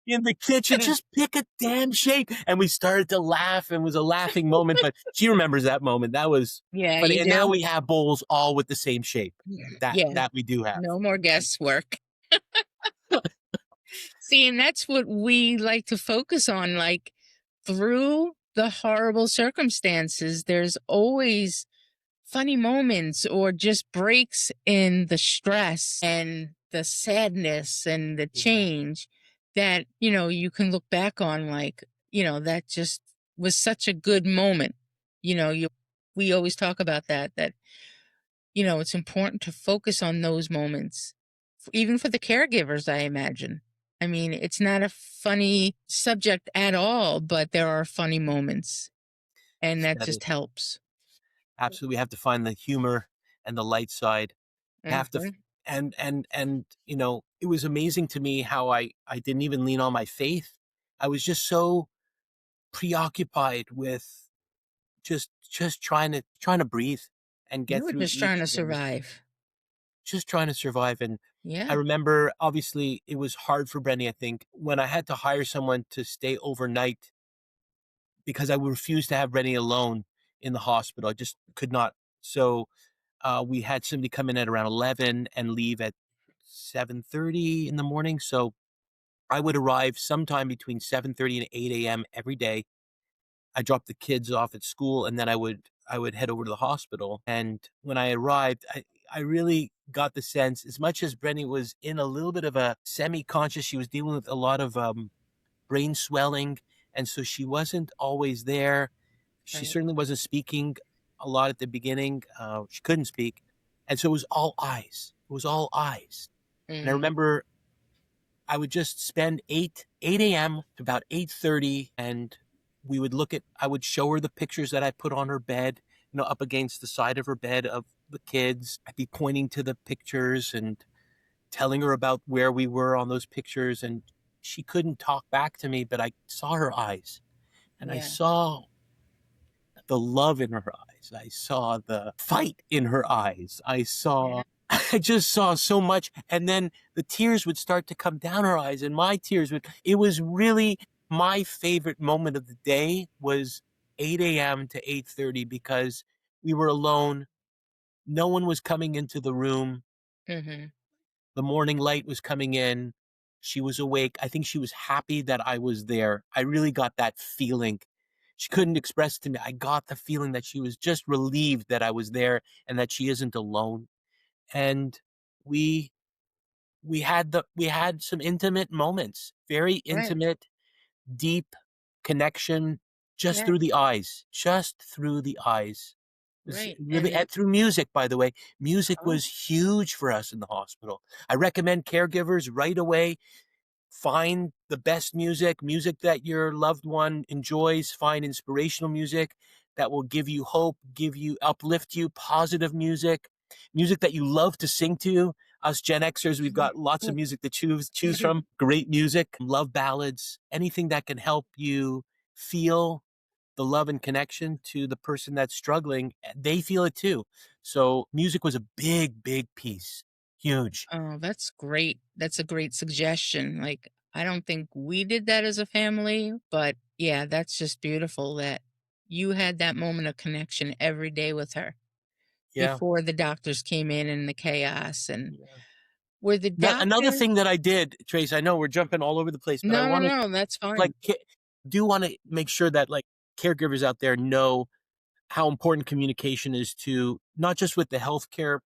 S3: in the kitchen? Just pick a damn shape." And we started to laugh, and it was a laughing moment, but she remembers that moment. That was
S1: Yeah,
S3: funny.
S1: you
S3: And now
S1: do?
S3: we have bowls all with the same shape. That
S1: Yeah,
S3: that we do have.
S1: no more guesswork. See, and that's what we like to focus on, like, through the horrible circumstances, there's always funny moments or just breaks in the stress and the sadness and the
S3: Yeah.
S1: change that, you can look back on like, that just was such a good moment. We always talk about that, it's important to focus on those moments, even for the caregivers, I imagine. I mean, it's not a funny subject at all, but there are funny moments, and that
S3: That is
S1: just helps.
S3: absolutely, we have to find the humor and the light side. Have to,
S1: Mhm.
S3: and it was amazing to me how I didn't even lean on my faith. I was just so preoccupied with just trying to breathe and
S1: You
S3: get
S1: were
S3: through
S1: just trying
S3: each
S1: to
S3: day,
S1: survive.
S3: just trying to survive. And I
S1: Yeah.
S3: remember, obviously, it was hard for Brenny, I think, when I had to hire someone to stay overnight because I refused to have Brenny alone in the hospital. I just could not. So we had somebody come in at around 11 and leave at 7:30 in the morning. So I would arrive sometime between 7:30 and 8 a.m. every day. I dropped the kids off at school, and then I would head over to the hospital. And when I arrived, I really got the sense, as much as Brenny was in a little bit of a semi-conscious, she was dealing with a lot of brain swelling, and so she wasn't always there. She
S1: Right.
S3: certainly wasn't speaking a lot at the beginning. She couldn't speak, and so it was all eyes. It was all eyes. And I
S1: Mhm.
S3: remember I would just spend 8 a.m. to about 8:30, and I would show her the pictures that I put on her bed, up against the side of her bed of the kids. I'd be pointing to the pictures and telling her about where we were on those pictures, and she couldn't talk back to me, but I saw her eyes, and I
S1: Yeah.
S3: saw the love in her eyes. I saw the fight in her eyes.
S1: Yeah.
S3: I just saw so much. And then the tears would start to come down her eyes, and my tears it was really my favorite moment of the day was 8 a.m. to 8:30 because we were alone. No one was coming into the room.
S1: Mhm.
S3: The morning light was coming in. She was awake. I think she was happy that I was there. I really got that feeling. She couldn't express it to me. I got the feeling that she was just relieved that I was there and that she isn't alone. And we we had some intimate moments, very
S1: Right.
S3: intimate, deep connection just
S1: Yeah.
S3: through the eyes, just through the eyes. It was
S1: Right.
S3: really,
S1: And
S3: and through music, by the way. Music
S1: oh,
S3: was huge for us in the hospital. I recommend caregivers right away find the best music, music that your loved one enjoys, find inspirational music that will give you hope, uplift you, positive music, music that you love to sing to. us Gen Xers, we've got lots of music to choose from. Great music, love ballads, anything that can help you feel the love and connection to the person that's struggling. They feel it too. So music was a big, big piece. Huge.
S1: Oh, that's great. That's a great suggestion. Like, I don't think we did that as a family, but yeah, that's just beautiful that you had that moment of connection every day with her
S3: Yeah.
S1: before the doctors came in and the chaos. And were the
S3: Another
S1: doctors?
S3: thing that I did, Trace, I know we're jumping all over the place, but I
S1: No, no,
S3: want to
S1: no, that's
S3: like
S1: fine.
S3: do want to make sure that like caregivers out there know how important communication is to not just with the healthcare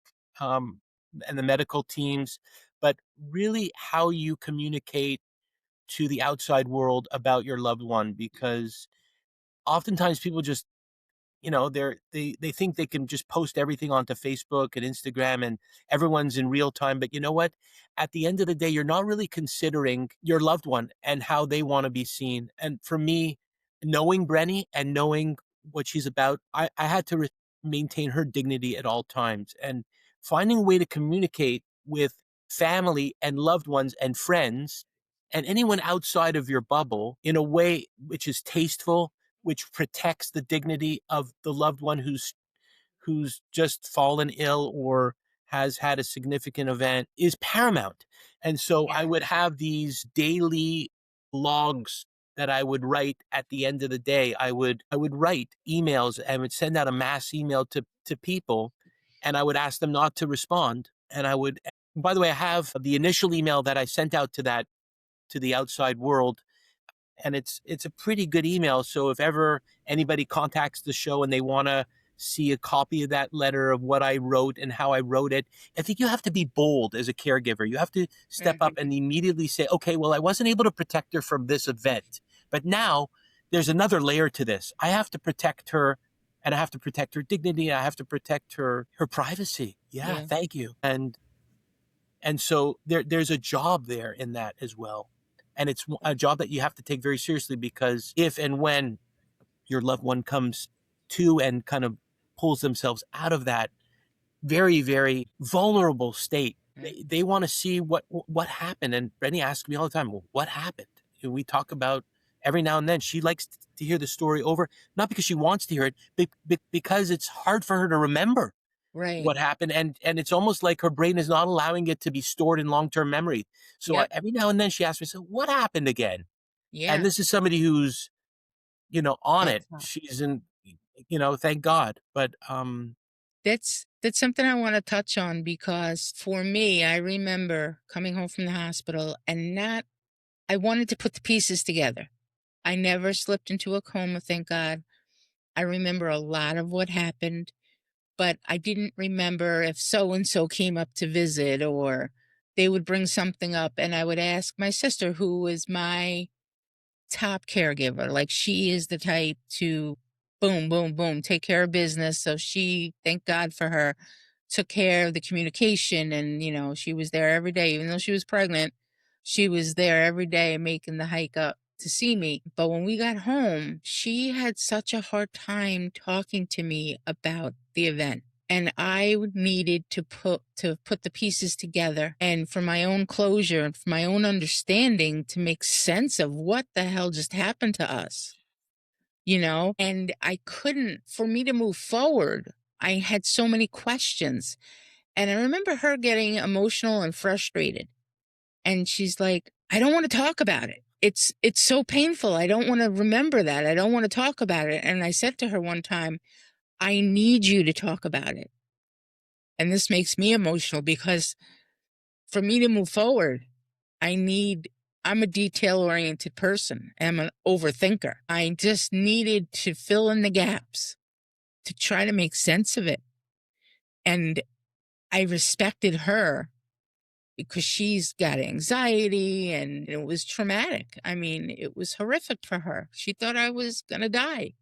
S3: um, and the medical teams, but really how you communicate to the outside world about your loved one. Because oftentimes people just they think they can just post everything onto Facebook and Instagram and everyone's in real time, but you know what, at the end of the day you're not really considering your loved one and how they want to be seen. And for me, knowing Brenny and knowing what she's about, I had to maintain her dignity at all times, and finding a way to communicate with family and loved ones and friends and anyone outside of your bubble in a way which is tasteful, which protects the dignity of the loved one who's just fallen ill or has had a significant event, is paramount. And so I would have these daily logs that I would write at the end of the day. I would write emails and would send out a mass email to people, and I would ask them not to respond. And I would, by the way, I have the initial email that I sent out to the outside world, and it's a pretty good email. So if ever anybody contacts the show and they want to see a copy of that letter of what I wrote and how I wrote it, I think you have to be bold as a caregiver. You have to step up and immediately say, okay, well, I wasn't able to protect her from this event, but now there's another layer to this. I have to protect her, and I have to protect her dignity. I have to protect her privacy. Yeah,
S1: Yeah.
S3: thank you. And so there's a job there in that as well. And it's a job that you have to take very seriously, because if and when your loved one comes to and kind of pulls themselves out of that very, very vulnerable state, they want to see what happened. And Brittany asks me all the time, well, what happened? And we talk about every now and then. She likes to hear the story over, not because she wants to hear it, but because it's hard for her to remember
S1: Right.
S3: what happened, and it's almost like her brain is not allowing it to be stored in long-term memory. So
S1: Yep.
S3: every now and then she asks me, so what happened again? And
S1: Yeah.
S3: this is somebody who's on
S1: That's
S3: it. She's in, thank God. But
S1: that's something I want to touch on, because for me, I remember coming home from the hospital and not I wanted to put the pieces together. I never slipped into a coma, thank God. I remember a lot of what happened, but I didn't remember if so and so came up to visit, or they would bring something up and I would ask my sister, who is my top caregiver. Like, she is the type to boom, boom, boom, take care of business. So she, thank God for her, took care of the communication. And, she was there every day, even though she was pregnant, she was there every day making the hike up to see me. But when we got home, she had such a hard time talking to me about the event. And I needed to put the pieces together, and for my own closure and for my own understanding, to make sense of what the hell just happened to us. And I couldn't, for me to move forward, I had so many questions. And I remember her getting emotional and frustrated. And she's like, I don't want to talk about it. It's so painful. I don't want to remember that. I don't want to talk about it. And I said to her one time, I need you to talk about it. And this makes me emotional, because for me to move forward, I'm a detail oriented person. I'm an overthinker. I just needed to fill in the gaps to try to make sense of it. And I respected her, because she's got anxiety and it was traumatic. I mean, it was horrific for her. She thought I was going to die.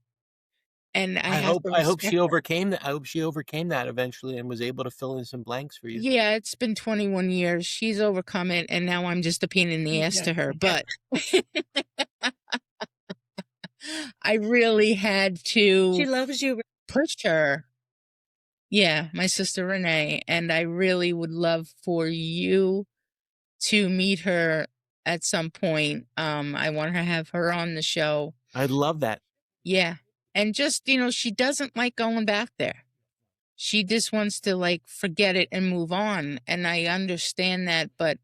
S1: And I
S3: I
S1: have
S3: hope
S1: to
S3: I hope she
S1: respect her.
S3: overcame that. I hope she overcame that eventually and was able to fill in some blanks for you.
S1: Yeah, it's been 21 years. She's overcome it. And now I'm just a pain in the ass to her. But I really had
S2: She
S1: to
S2: loves you.
S1: push her. Yeah, my sister Renee, and I really would love for you to meet her at some point. I want to have her on the show.
S3: I love that.
S1: Yeah. And just, she doesn't like going back there. She just wants to like forget it and move on. And I understand that, but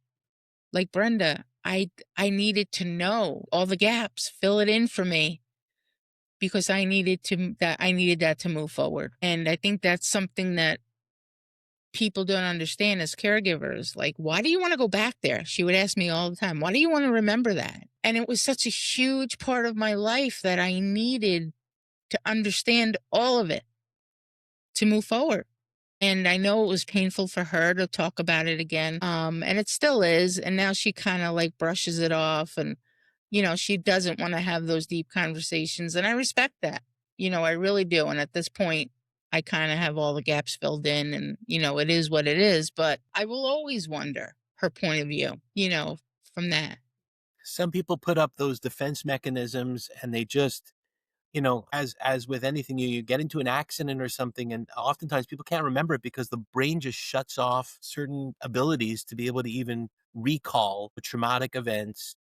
S1: like Brenda, I needed to know all the gaps, fill it in for me because I needed that to move forward. And I think that's something that people don't understand as caregivers. Like, why do you want to go back there? She would ask me all the time, why do you want to remember that? And it was such a huge part of my life that I needed to understand all of it to move forward. And I know it was painful for her to talk about it again. And it still is. And now she kind of like brushes it off and, she doesn't want to have those deep conversations. And I respect that. I really do. And at this point, I kind of have all the gaps filled in and, it is what it is. But I will always wonder her point of view, from that.
S3: Some people put up those defense mechanisms and they just, as with anything, you get into an accident or something, and oftentimes people can't remember it because the brain just shuts off certain abilities to be able to even recall the traumatic events.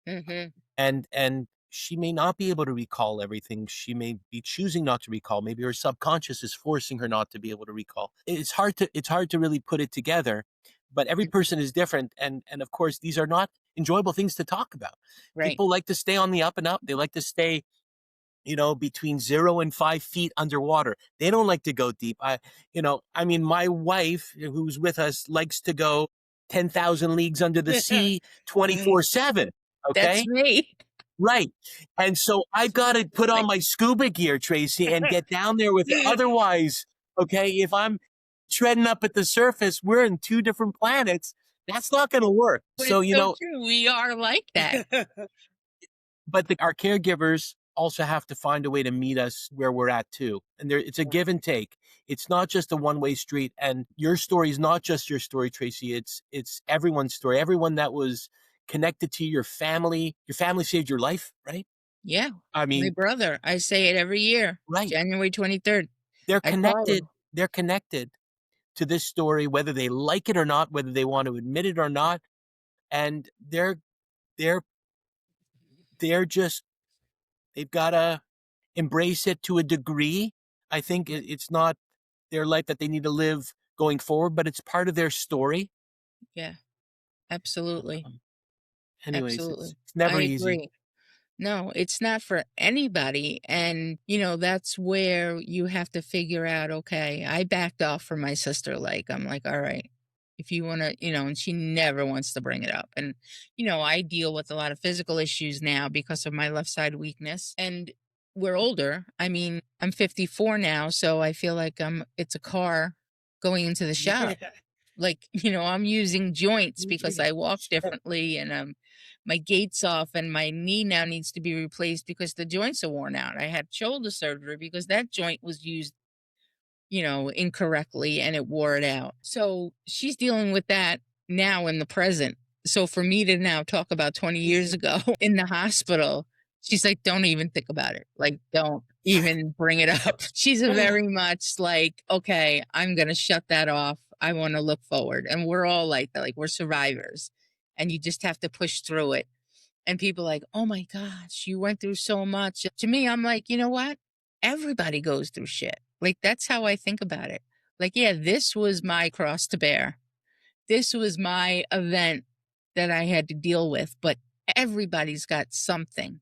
S1: Hmm.
S3: And she may not be able to recall everything. She may be choosing not to recall. Maybe her subconscious is forcing her not to be able to recall. It's hard to really put it together, but every person is different. And of course, these are not enjoyable things to talk about.
S1: Right.
S3: People like to stay on the up and up. They like to stay, between 0 and 5 feet underwater. They don't like to go deep. I mean, my wife, who's with us, likes to go 10,000 leagues under the sea 24/7.
S1: That's
S3: Okay.
S1: me.
S3: Right. And so I've got to put on
S1: Like,
S3: my scuba gear, Tracy, and get down there with her. Otherwise, okay, if I'm treading up at the surface, we're in two different planets. That's not going to work.
S1: but
S3: So,
S1: it's so true. We are like that.
S3: but our caregivers also have to find a way to meet us where we're at too. And it's a give and take. It's not just a one-way street. And your story is not just your story, Tracy. It's everyone's story. Everyone that was connected to your family. Your family saved your life, right?
S1: Yeah.
S3: I
S1: My
S3: mean,
S1: brother, I say it every year,
S3: right.
S1: January 23rd.
S3: They're
S1: I call
S3: connected.
S1: him.
S3: They're connected to this story, whether they like it or not, whether they want to admit it or not. And they're they're just they've got to embrace it to a degree. I think it's not their life that they need to live going forward, but it's part of their story.
S1: Yeah, absolutely.
S3: Um, Anyways, it's
S1: Absolutely.
S3: it's
S1: I
S3: never easy.
S1: agree. No, it's not for anybody. And, that's where you have to figure out, okay, I backed off from my sister. Like, I'm like, all right, if you want to, and she never wants to bring it up. And, I deal with a lot of physical issues now because of my left side weakness. And we're older. I mean, I'm 54 now. So I feel like it's a car going into the shop. Like, I'm using joints because I walk differently and my gait's off and my knee now needs to be replaced because the joints are worn out. I had shoulder surgery because that joint was used, incorrectly and it wore it out. So she's dealing with that now in the present. So for me to now talk about 20 years ago in the hospital, she's like, don't even think about it. Like, don't even bring it up. She's a very much like, okay, I'm going to shut that off. I want to look forward. And we're all like that. Like, we're survivors and you just have to push through it. And people like, oh my gosh, you went through so much. To me, I'm like, you know what? Everybody goes through shit. Like, that's how I think about it. Like, yeah, this was my cross to bear. This was my event that I had to deal with, but everybody's got something.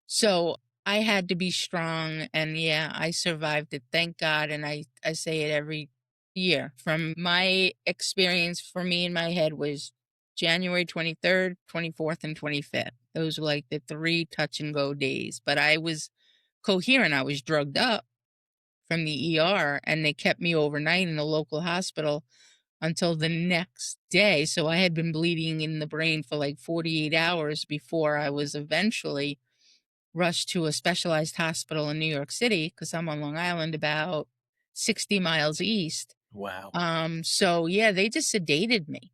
S1: So I had to be strong. And yeah, I survived it. Thank God. And I say it every year. From my experience, for me in my head was January 23rd, 24th, and 25th. Those were like the three touch and go days. But I was coherent. I was drugged up from the ER and they kept me overnight in the local hospital until the next day. So I had been bleeding in the brain for like 48 hours before I was eventually rushed to a specialized hospital in New York City because I'm on Long Island about 60 miles east.
S3: Wow.
S1: So yeah, they just sedated me.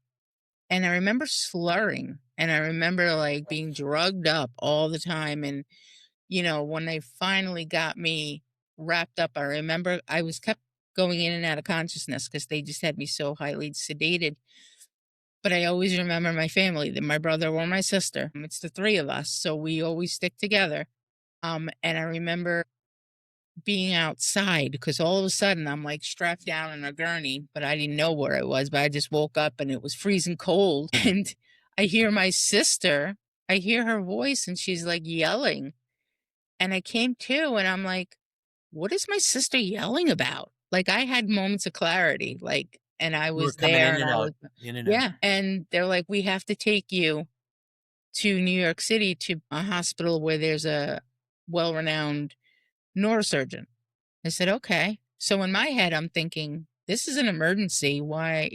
S1: And I remember slurring and I remember like being drugged up all the time. And, when they finally got me wrapped up, I remember I was kept going in and out of consciousness because they just had me so highly sedated. But I always remember my family, my brother or my sister. It's the three of us, so we always stick together. And I remember being outside because all of a sudden I'm like strapped down in a gurney, but I didn't know where I was. But I just woke up and it was freezing cold. And I hear my sister, I hear her voice, and she's like yelling. And I came to and I'm like, what is my sister yelling about? Like I had moments of clarity, like, and I
S3: You were
S1: was
S3: coming
S1: there
S3: in
S1: and
S3: and
S1: I
S3: out,
S1: was,
S3: in and out.
S1: yeah. And they're like, we have to take you to New York City to a hospital where there's a well renowned neurosurgeon. I said, okay. So in my head, I'm thinking, this is an emergency. Why,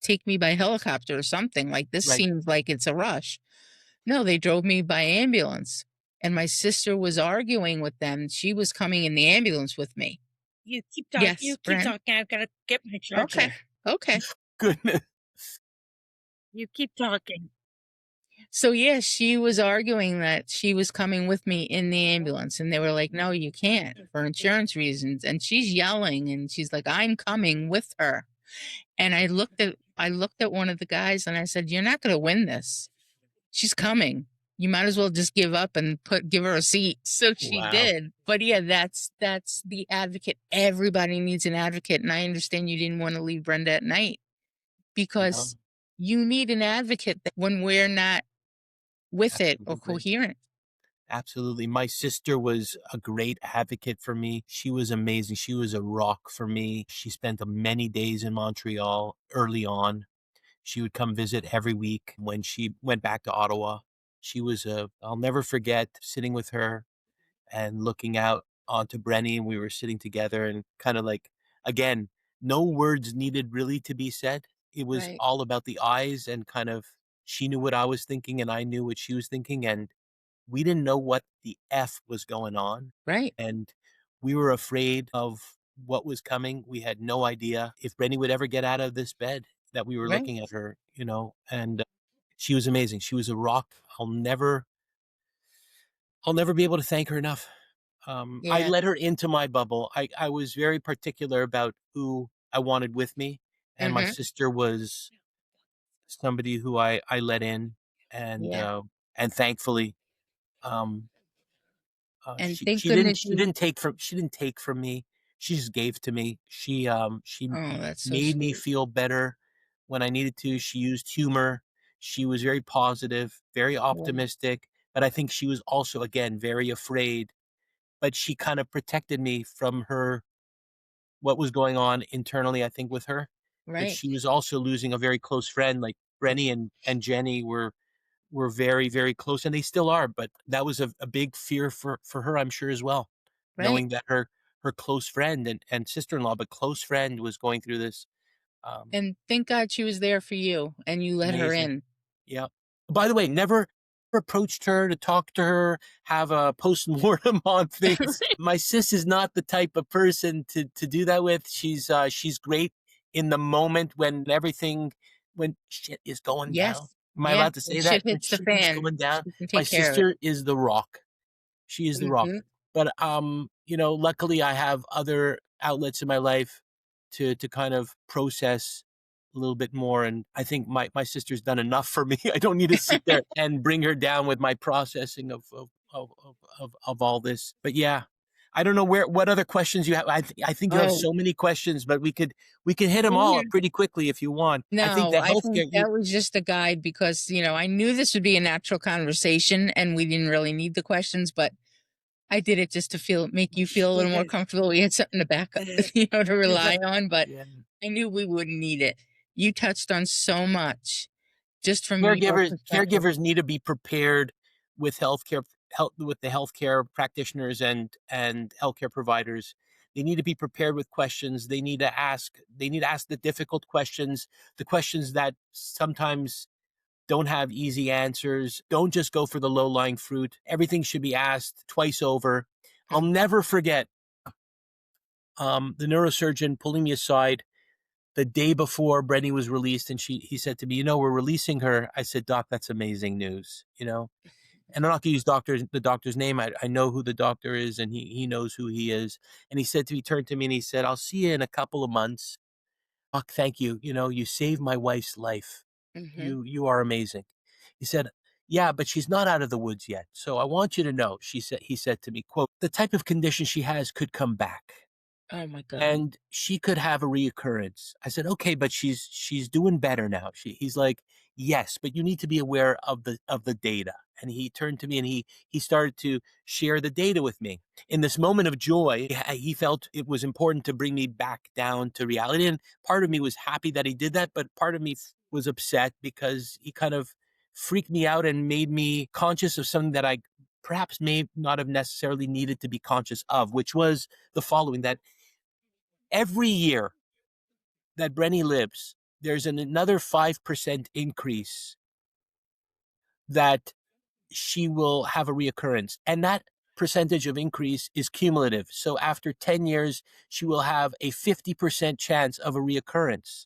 S1: take me by helicopter or something. Like this
S3: Right.
S1: seems like it's a rush. No, they drove me by ambulance. And my sister was arguing with them. She was coming in the ambulance with me.
S2: You
S1: Yes,
S2: keep
S1: Brent.
S2: talking. I've got to get my
S1: Okay.
S2: charger.
S1: Okay.
S3: Goodness.
S2: You keep talking.
S1: So yeah, she was arguing that she was coming with me in the ambulance, and they were like, "No, you can't for insurance reasons." And she's yelling, and she's like, "I'm coming with her." And I looked at one of the guys, and I said, "You're not going to win this. She's coming. You might as well just give up and give her a seat." So she
S3: Wow.
S1: did. But yeah, that's the advocate. Everybody needs an advocate, and I understand you didn't want to leave Brenda at night
S3: No,
S1: because you need an advocate when we're not with it or
S3: absolutely.
S1: coherent.
S3: Absolutely. My sister was a great advocate for me. She was amazing. She was a rock for me. She spent many days in Montreal early on. She would come visit every week when she went back to Ottawa. She was I'll never forget sitting with her and looking out onto Brenny, and we were sitting together and kind of like, again, no words needed really to be said. It was
S1: Right.
S3: all about the eyes and kind of she knew what I was thinking and I knew what she was thinking. And we didn't know what the F was going on.
S1: Right.
S3: And we were afraid of what was coming. We had no idea if Brenny would ever get out of this bed that we were
S1: Right.
S3: looking at her, and she was amazing. She was a rock. I'll never be able to thank her enough. I
S1: Yeah.
S3: let her into my bubble. I was very particular about who I wanted with me, and my
S1: Mhm.
S3: sister was somebody who I let in, and
S1: Yeah.
S3: uh, and thankfully, um,
S1: And
S3: she
S1: thank
S3: she didn't
S1: goodness
S3: she
S1: you.
S3: didn't take from me. She just gave to me. She
S1: Oh, that's so
S3: made me
S1: sweet.
S3: feel better when I needed to. She used humor. She was very positive, very
S1: Yeah.
S3: optimistic, but I think she was also again very afraid, but she kind of protected me from her what was going on internally, I think, with her. But
S1: Right.
S3: she was also losing a very close friend. Like Brenny and Jenny were very, very close, and they still are. But that was a big fear for her, I'm sure, as well,
S1: Right.
S3: knowing that her close friend and sister in law, but close friend was going through this. Um,
S1: And thank God she was there for you and you let her
S3: Amazing.
S1: in.
S3: Yeah. By the way, never approached her to talk to her, have a postmortem on things. My sis is not the type of person to do that with. She's great in the moment when shit is going down.
S1: Yes.
S3: Am I
S1: Yeah.
S3: allowed to
S1: When
S3: say that?
S1: shit
S3: When
S1: hits the
S3: shit is
S1: fan,
S3: going down,
S1: she can
S3: my
S1: take care of it.
S3: sister is the rock. She is the rock.
S1: Mhm.
S3: But luckily I have other outlets in my life to kind of process a little bit more. And I think my sister's done enough for me. I don't need to sit there and bring her down with my processing of all this. But yeah, I don't know what other questions you have. I think you have
S1: Oh,
S3: so many questions, but we could hit them all
S1: yeah.
S3: pretty quickly if you want. I think
S1: No,
S3: the
S1: I think
S3: healthcare you
S1: that was just a guide because, I knew this would be a natural conversation and we didn't really need the questions, but I did it just to make you feel a little more
S3: shit.
S1: comfortable. We had something to back up, to rely on, but
S3: Yeah.
S1: I knew we wouldn't need it. You touched on so much just from your perspective.
S3: Caregivers need to be prepared with with the healthcare practitioners and healthcare providers. They need to be prepared with questions. They need to ask the difficult questions, the questions that sometimes don't have easy answers. Don't just go for the low-lying fruit. Everything should be asked twice over. I'll
S1: Mhm.
S3: never forget the neurosurgeon pulling me aside the day before Brenny was released, and he said to me, "We're releasing her." I said, "Doc, that's amazing news." and I'm not gonna use the doctor's name. I know who the doctor is, and he knows who he is. And he said to me, turned to me, and he said, "I'll see you in a couple of months. Fuck, thank you. You know, you saved my wife's life.
S1: Mhm.
S3: You are amazing." He said, "Yeah, but she's not out of the woods yet. So I want you to know," he said to me, quote, "the type of condition she has could come back
S1: Oh my god.
S3: and she could have a reoccurrence." I said, "Okay, but she's doing better now." He's like, "Yes, but you need to be aware of the data." And he turned to me and he started to share the data with me. In this moment of joy, he felt it was important to bring me back down to reality. And part of me was happy that he did that, but part of me was upset because he kind of freaked me out and made me conscious of something that I perhaps may not have necessarily needed to be conscious of, which was the following: that every year that Brenny lives, there's another 5% increase that she will have a reoccurrence. And that percentage of increase is cumulative. So after 10 years, she will have a 50% chance of a reoccurrence.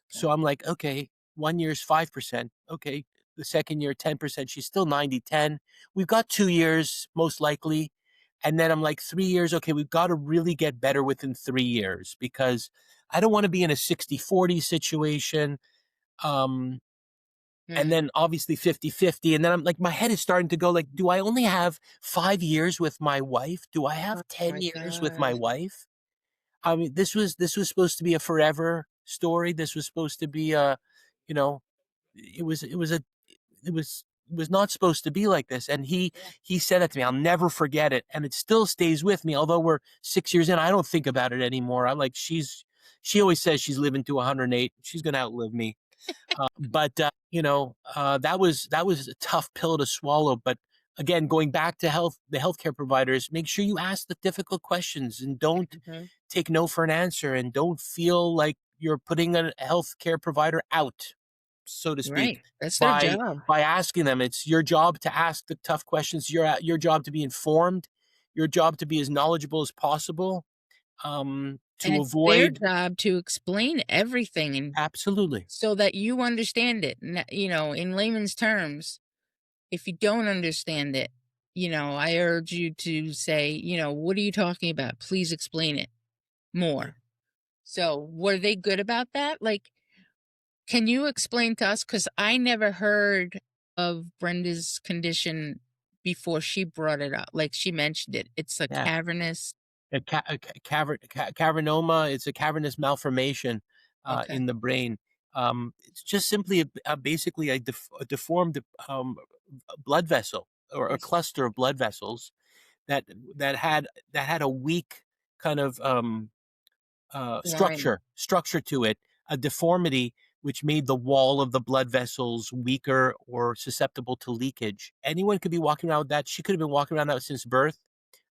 S3: So I'm like, okay, 1 year's 5%. Okay. The second year, 10%. She's still 90-10. We've got 2 years, most likely. And then I'm like, 3 years. Okay, we've got to really get better within 3 years because I don't want to be in a 60-40 situation. Um, and
S1: Mm.
S3: then obviously 50-50. And then I'm like, my head is starting to go like, do I only have 5 years with my wife? Do I
S1: Oh
S3: have 10
S1: my
S3: years with my
S1: god.
S3: wife? I mean, this was supposed to be a forever story. This was supposed to be a, you know, it was not supposed to be like this. And he said that to me. I'll never forget it, and it still stays with me. Although we're 6 years in, I don't think about it anymore. I'm like, she always says she's living to 108. She's gonna outlive me. But that was a tough pill to swallow. But again, going back to the healthcare providers, make sure you ask the difficult questions and don't
S1: Mhm.
S3: take no for an answer, and don't feel like you're putting a healthcare provider out, so to speak,
S1: Right. That's their
S3: by
S1: job.
S3: asking them. It's your job to ask the tough questions. Your job to be informed. Your job to be as knowledgeable as possible.
S1: And
S3: To
S1: it's their
S3: avoid
S1: job to explain everything and
S3: absolutely.
S1: so that you understand it. In layman's terms, if you don't understand it, I urge you to say, what are you talking about? Please explain it
S3: Yeah.
S1: more. So, were they good about that? Like, can you explain to us? Because I never heard of Brenda's condition before she brought it up. Like, she mentioned it. It's a
S3: Yeah.
S1: cavernous.
S3: Cavernoma. It's a cavernous malformation
S1: Okay.
S3: in the brain. It's just simply basically a deformed blood vessel or a
S1: Yes.
S3: cluster of blood vessels that that had a weak kind of
S1: Line.
S3: structure to it, a deformity which made the wall of the blood vessels weaker or susceptible to leakage. Anyone could be walking around with that. She could have been walking around that since birth.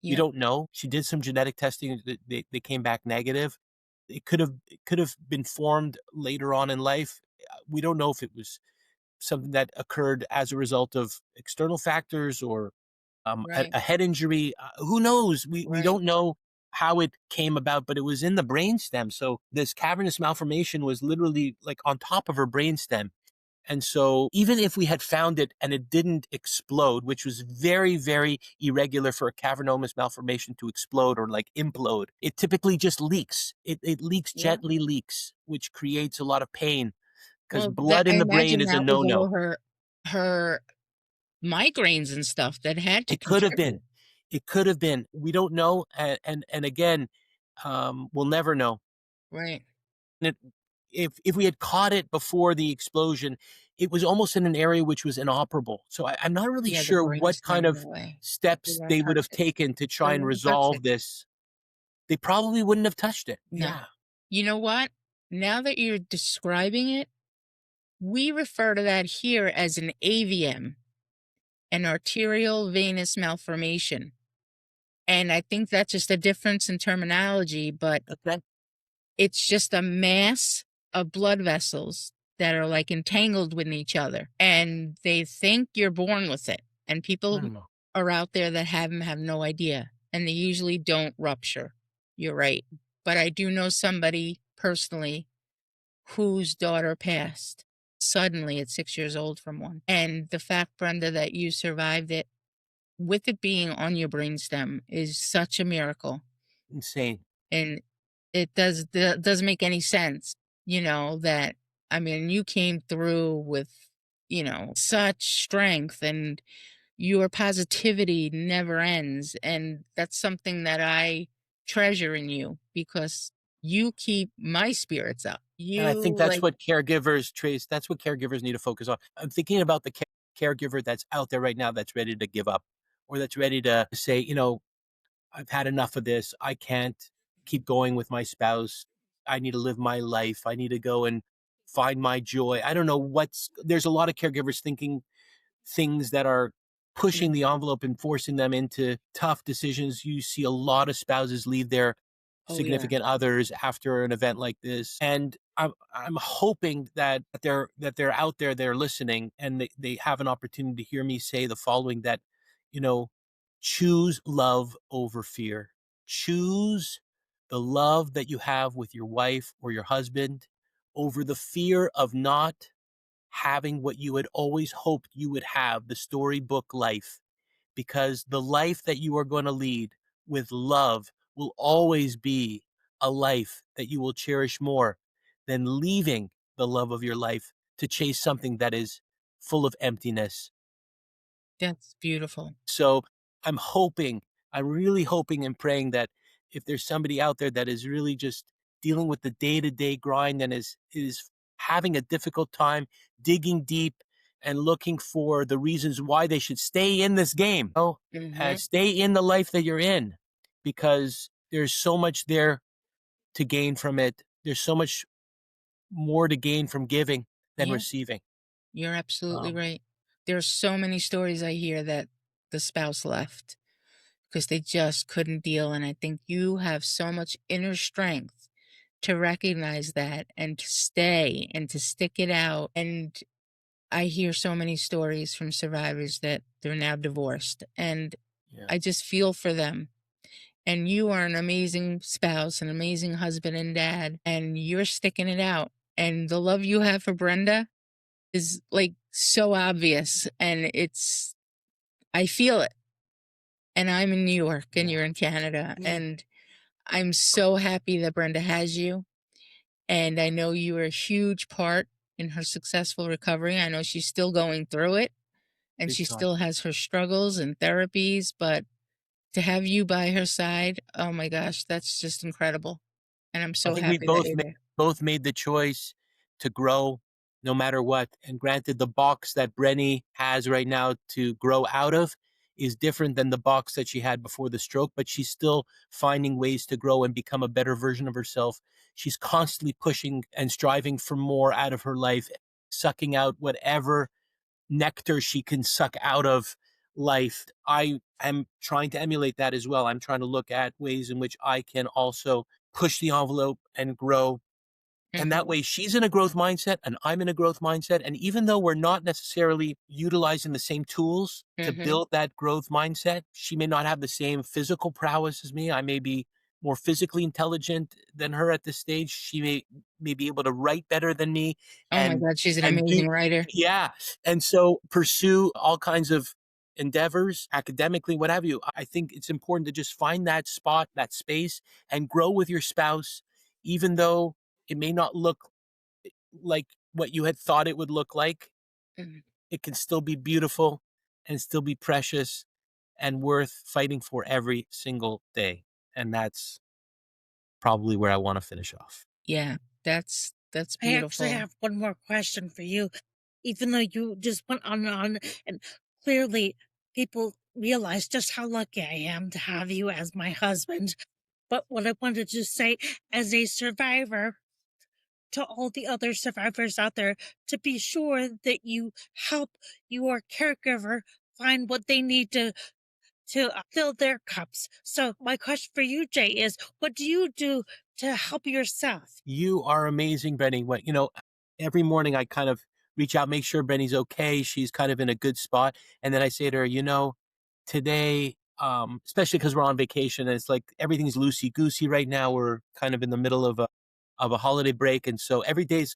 S3: We
S1: Yep.
S3: don't know. She did some genetic testing. They came back negative. It could have been formed later on in life. We don't know if it was something that occurred as a result of external factors or
S1: Right.
S3: a head injury. Who knows? We
S1: Right.
S3: don't know how it came about, but it was in the brainstem. So this cavernous malformation was literally like on top of her brainstem. And so even if we had found it and it didn't explode, which was very, very irregular for a cavernomatous malformation to explode or like implode, it typically just leaks. It leaks,
S1: Yeah.
S3: gently leaks, which creates a lot of pain because
S1: Well, that
S3: blood
S1: I
S3: in the brain
S1: imagine
S3: is a
S1: that was
S3: no-no.
S1: all her migraines and stuff that had to
S3: It could have been.
S1: contribute.
S3: It could have been. We don't know. And again, we'll never know.
S1: Right.
S3: And if we had caught it before the explosion, it was almost in an area which was inoperable. So I'm not really
S1: Yeah, the
S3: sure what
S1: brain's
S3: kind
S1: far
S3: of
S1: away. They
S3: steps
S1: won't
S3: they would
S1: touch
S3: have
S1: it.
S3: taken to
S1: They
S3: try and
S1: won't touch
S3: resolve
S1: it.
S3: this. They probably wouldn't have touched it.
S1: No.
S3: Yeah.
S1: You know what? Now that you're describing it, we refer to that here as an AVM, an arterial venous malformation. And I think that's just a difference in terminology, but
S3: Okay.
S1: it's just a mass of blood vessels that are like entangled with each other. And they think you're born with it. And
S3: I
S1: people
S3: don't know.
S1: are out there that have no idea. And they usually don't rupture. You're right. But I do know somebody personally whose daughter passed. suddenly at 6 years old from one. And the fact, Brenda, that you survived it with it being on your brainstem is such a miracle.
S3: Insane.
S1: And it doesn't make any sense, that I mean, you came through with, such strength, and your positivity never ends, and that's something that I treasure in you because you keep my spirits up.
S3: And I
S1: You
S3: think that's
S1: like
S3: what caregivers, Trace, that's what caregivers need to focus on. I'm thinking about the caregiver that's out there right now that's ready to give up, or that's ready to say, I've had enough of this. I can't keep going with my spouse. I need to live my life. I need to go and find my joy. I don't know there's a lot of caregivers thinking things that are pushing the
S1: Mhm.
S3: envelope and forcing them into tough decisions. You see a lot of spouses leave their
S1: Oh, yeah.
S3: significant others after an event like this. And I'm hoping that they're out there, they're listening, and they have an opportunity to hear me say the following, that, you know, choose love over fear. Choose the love that you have with your wife or your husband over the fear of not having what you had always hoped you would have, the storybook life, because the life that you are going to lead with love will always be a life that you will cherish more than leaving the love of your life to chase something that is full of emptiness.
S1: That's beautiful.
S3: So I'm hoping, I'm really hoping and praying that if there's somebody out there that is really just dealing with the day-to-day grind and is having a difficult time digging deep and looking for the reasons why they should stay in this game,
S1: Mhm.
S3: stay in the life that you're in, because there's so much there to gain from it. There's so much more to gain from giving than
S1: Yeah,
S3: receiving.
S1: you're absolutely
S3: Um,
S1: right. There's so many stories I hear that the spouse left because they just couldn't deal, and I think you have so much inner strength to recognize that and to stay and to stick it out, and I hear so many stories from survivors that they're now divorced, and
S3: yeah,
S1: I just feel for them. And you are an amazing spouse, an amazing husband and dad, and you're sticking it out. And the love you have for Brenda is like so obvious, and I feel it. And I'm in New York and
S3: yeah.
S1: you're in Canada,
S2: Yeah.
S1: and I'm so happy that Brenda has you. And I know you are a huge part in her successful recovery. I know she's still going through it and
S3: Big
S1: she
S3: time.
S1: still has her struggles and therapies, but to have you by her side, oh my gosh, that's just incredible. And I'm
S3: I
S1: so
S3: think we
S1: happy that you're there.
S3: both made the choice to grow no matter what. And granted, the box that Brenny has right now to grow out of is different than the box that she had before the stroke, but she's still finding ways to grow and become a better version of herself. She's constantly pushing and striving for more out of her life, sucking out whatever nectar she can suck out of life. I am trying to emulate that as well. I'm trying to look at ways in which I can also push the envelope and grow. And that
S1: Mhm.
S3: way she's in a growth mindset and I'm in a growth mindset. And even though we're not necessarily utilizing the same tools to
S1: Mhm.
S3: build that growth mindset, she may not have the same physical prowess as me. I may be more physically intelligent than her at this stage. She may be able to write better than me
S1: Oh my
S3: and
S1: god, she's an
S3: do,
S1: amazing writer.
S3: yeah. And so pursue all kinds of endeavors academically, what have you. I think it's important to just find that spot, that space, and grow with your spouse, even though it may not look like what you had thought it would look like.
S1: Mhm.
S3: It can still be beautiful and still be precious and worth fighting for every single day. And that's probably where I want to finish off.
S1: Yeah, that's
S2: I actually
S1: beautiful.
S2: have one more question for you. Even though you just went on, and clearly people realize just how lucky I am to have you as my husband. But what I wanted to say as a survivor to all the other survivors out there, to be sure that you help your caregiver find what they need to fill their cups. So my question for you, Jay, is what do you do to help yourself?
S3: You are amazing, Benny. Every morning I kind of reach out, make sure Benny's okay. She's kind of in a good spot. And then I say to her, today, especially because we're on vacation and it's like everything's loosey goosey right now. We're kind of in the middle of a holiday break. And so every day's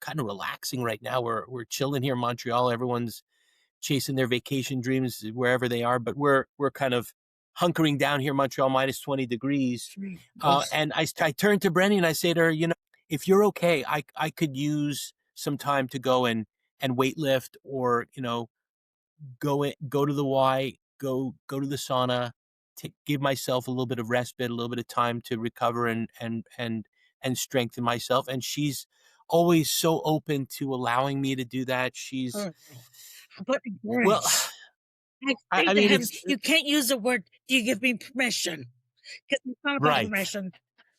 S3: kind of relaxing right now. We're chilling here in Montreal. Everyone's chasing their vacation dreams wherever they are, but we're kind of hunkering down here in Montreal, minus 20 degrees.
S1: Oh,
S3: And I turned to Brenny and I say to her, if you're okay, I could use some time to go and weight lift, or, go to the Y, go to the sauna, give myself a little bit of respite, a little bit of time to recover and strengthen myself. And she's always so open to allowing me to do that. She's,
S2: Oh, but
S3: well,
S2: encourage. I
S3: I,
S2: say
S3: I
S2: to
S3: mean,
S2: him,
S3: it's
S2: you can't use the word, do you give me permission? Because it's not about
S3: right.
S2: permission.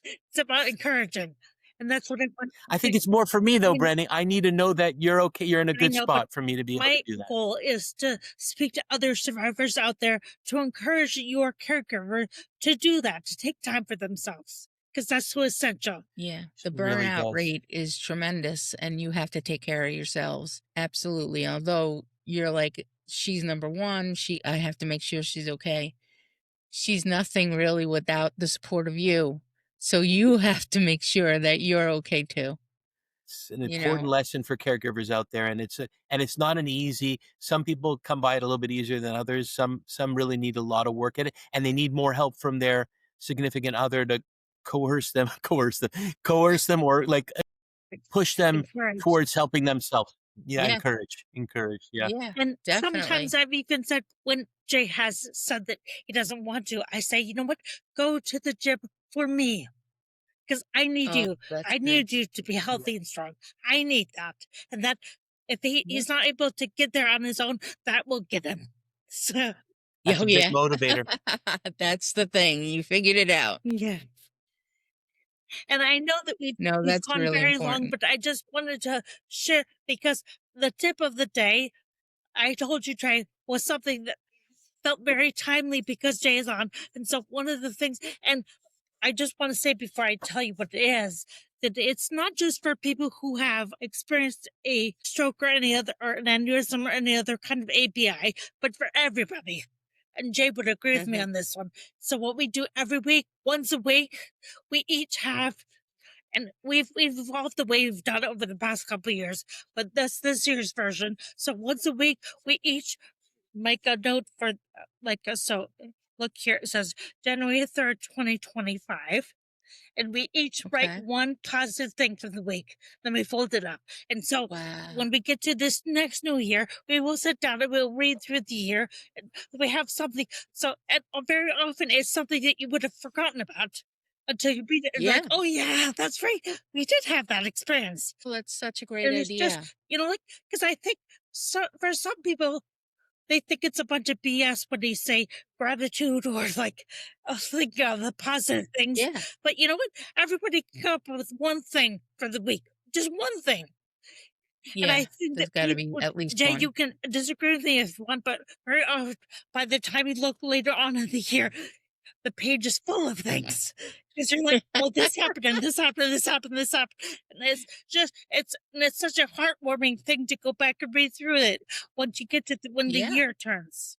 S2: It's about encouraging. And that's what I want
S3: I
S2: to
S3: think it's more for me though,
S2: you know,
S3: Brenny. I need to know that you're okay. You're in a
S2: I
S3: good
S2: know, but
S3: spot for me to be able to
S2: my
S3: do that.
S2: goal is to speak to other survivors out there to encourage your caregiver to do that, to take time for themselves, because that's so essential.
S1: yeah. The
S3: It really
S1: burnout
S3: does.
S1: rate is tremendous, and you have to take care of yourselves. Absolutely. Although you're like, she's number one, I have to make sure she's okay. She's nothing really without the support of you. So you have to make sure that you're okay too.
S3: It's an
S1: You know,
S3: important lesson for caregivers out there, and it's not an easy. Some people come by it a little bit easier than others. Some really need a lot of work at it, and they need more help from their significant other to coerce them, coerce them, or like push them
S2: Encourage.
S3: towards helping themselves. Yeah,
S1: yeah,
S3: encourage. Yeah,
S1: yeah,
S2: And sometimes
S1: definitely.
S2: I've even said, when Jay has said that he doesn't want to, I say, you know what? Go to the gym for me, because I need
S1: Oh,
S2: you.
S1: that's
S2: I
S1: good.
S2: need you to be
S3: yeah.
S2: healthy and strong. I need that. And that if
S1: Yeah.
S2: he's not able to get there on his own, that will get him. So,
S3: That's
S1: Oh,
S3: a big
S1: yeah.
S3: motivator.
S1: That's the thing. You figured it out.
S2: yeah. And I know that
S1: No,
S2: we've
S1: that's
S2: gone
S1: really
S2: very long,
S1: important.
S2: but I just wanted to share, because the tip of the day I told you, Trey, was something that felt very timely because Jay is on. And so one of the things, and I just want to say before I tell you what it is, that it's not just for people who have experienced a stroke or any other, or an aneurysm or any other kind of ABI, but for everybody. And Jay would agree with me
S1: Mhm.
S2: on this one. So what we do every week, once a week, we each have, and we've evolved the way we've done it over the past couple of years, but that's this year's version. So once a week, we each make a note for so look here, it says January 3rd, 2025, and we each write
S1: Okay.
S2: one positive thing for the week, then we fold it up. And so
S1: Wow.
S2: when we get to this next new year, we will sit down and we'll read through the year, and we have something. So and very often it's something that you would have forgotten about until you read it and like,
S1: Yeah.
S2: oh yeah, that's right, we did have that experience.
S1: Well, that's such a great
S2: And it's just,
S1: idea.
S2: like, because I think, so for some people they think it's a bunch of BS when they say gratitude or like, think of the positive things.
S1: Yeah.
S2: But you know what? Everybody can come up with one thing for the week, just one thing. And I
S1: Yeah.
S2: think
S1: There's
S2: that
S1: got to be
S2: people,
S1: at least
S2: Jay, you
S1: one.
S2: can disagree with me if you want, but very often, by the time you look later on in the year, the page is full of things. Because you're like, well, this happened and this happened, and this happened, this happened. And it's just, it's such a heartwarming thing to go back and read through it once you get to when the
S1: Yeah.
S2: year turns.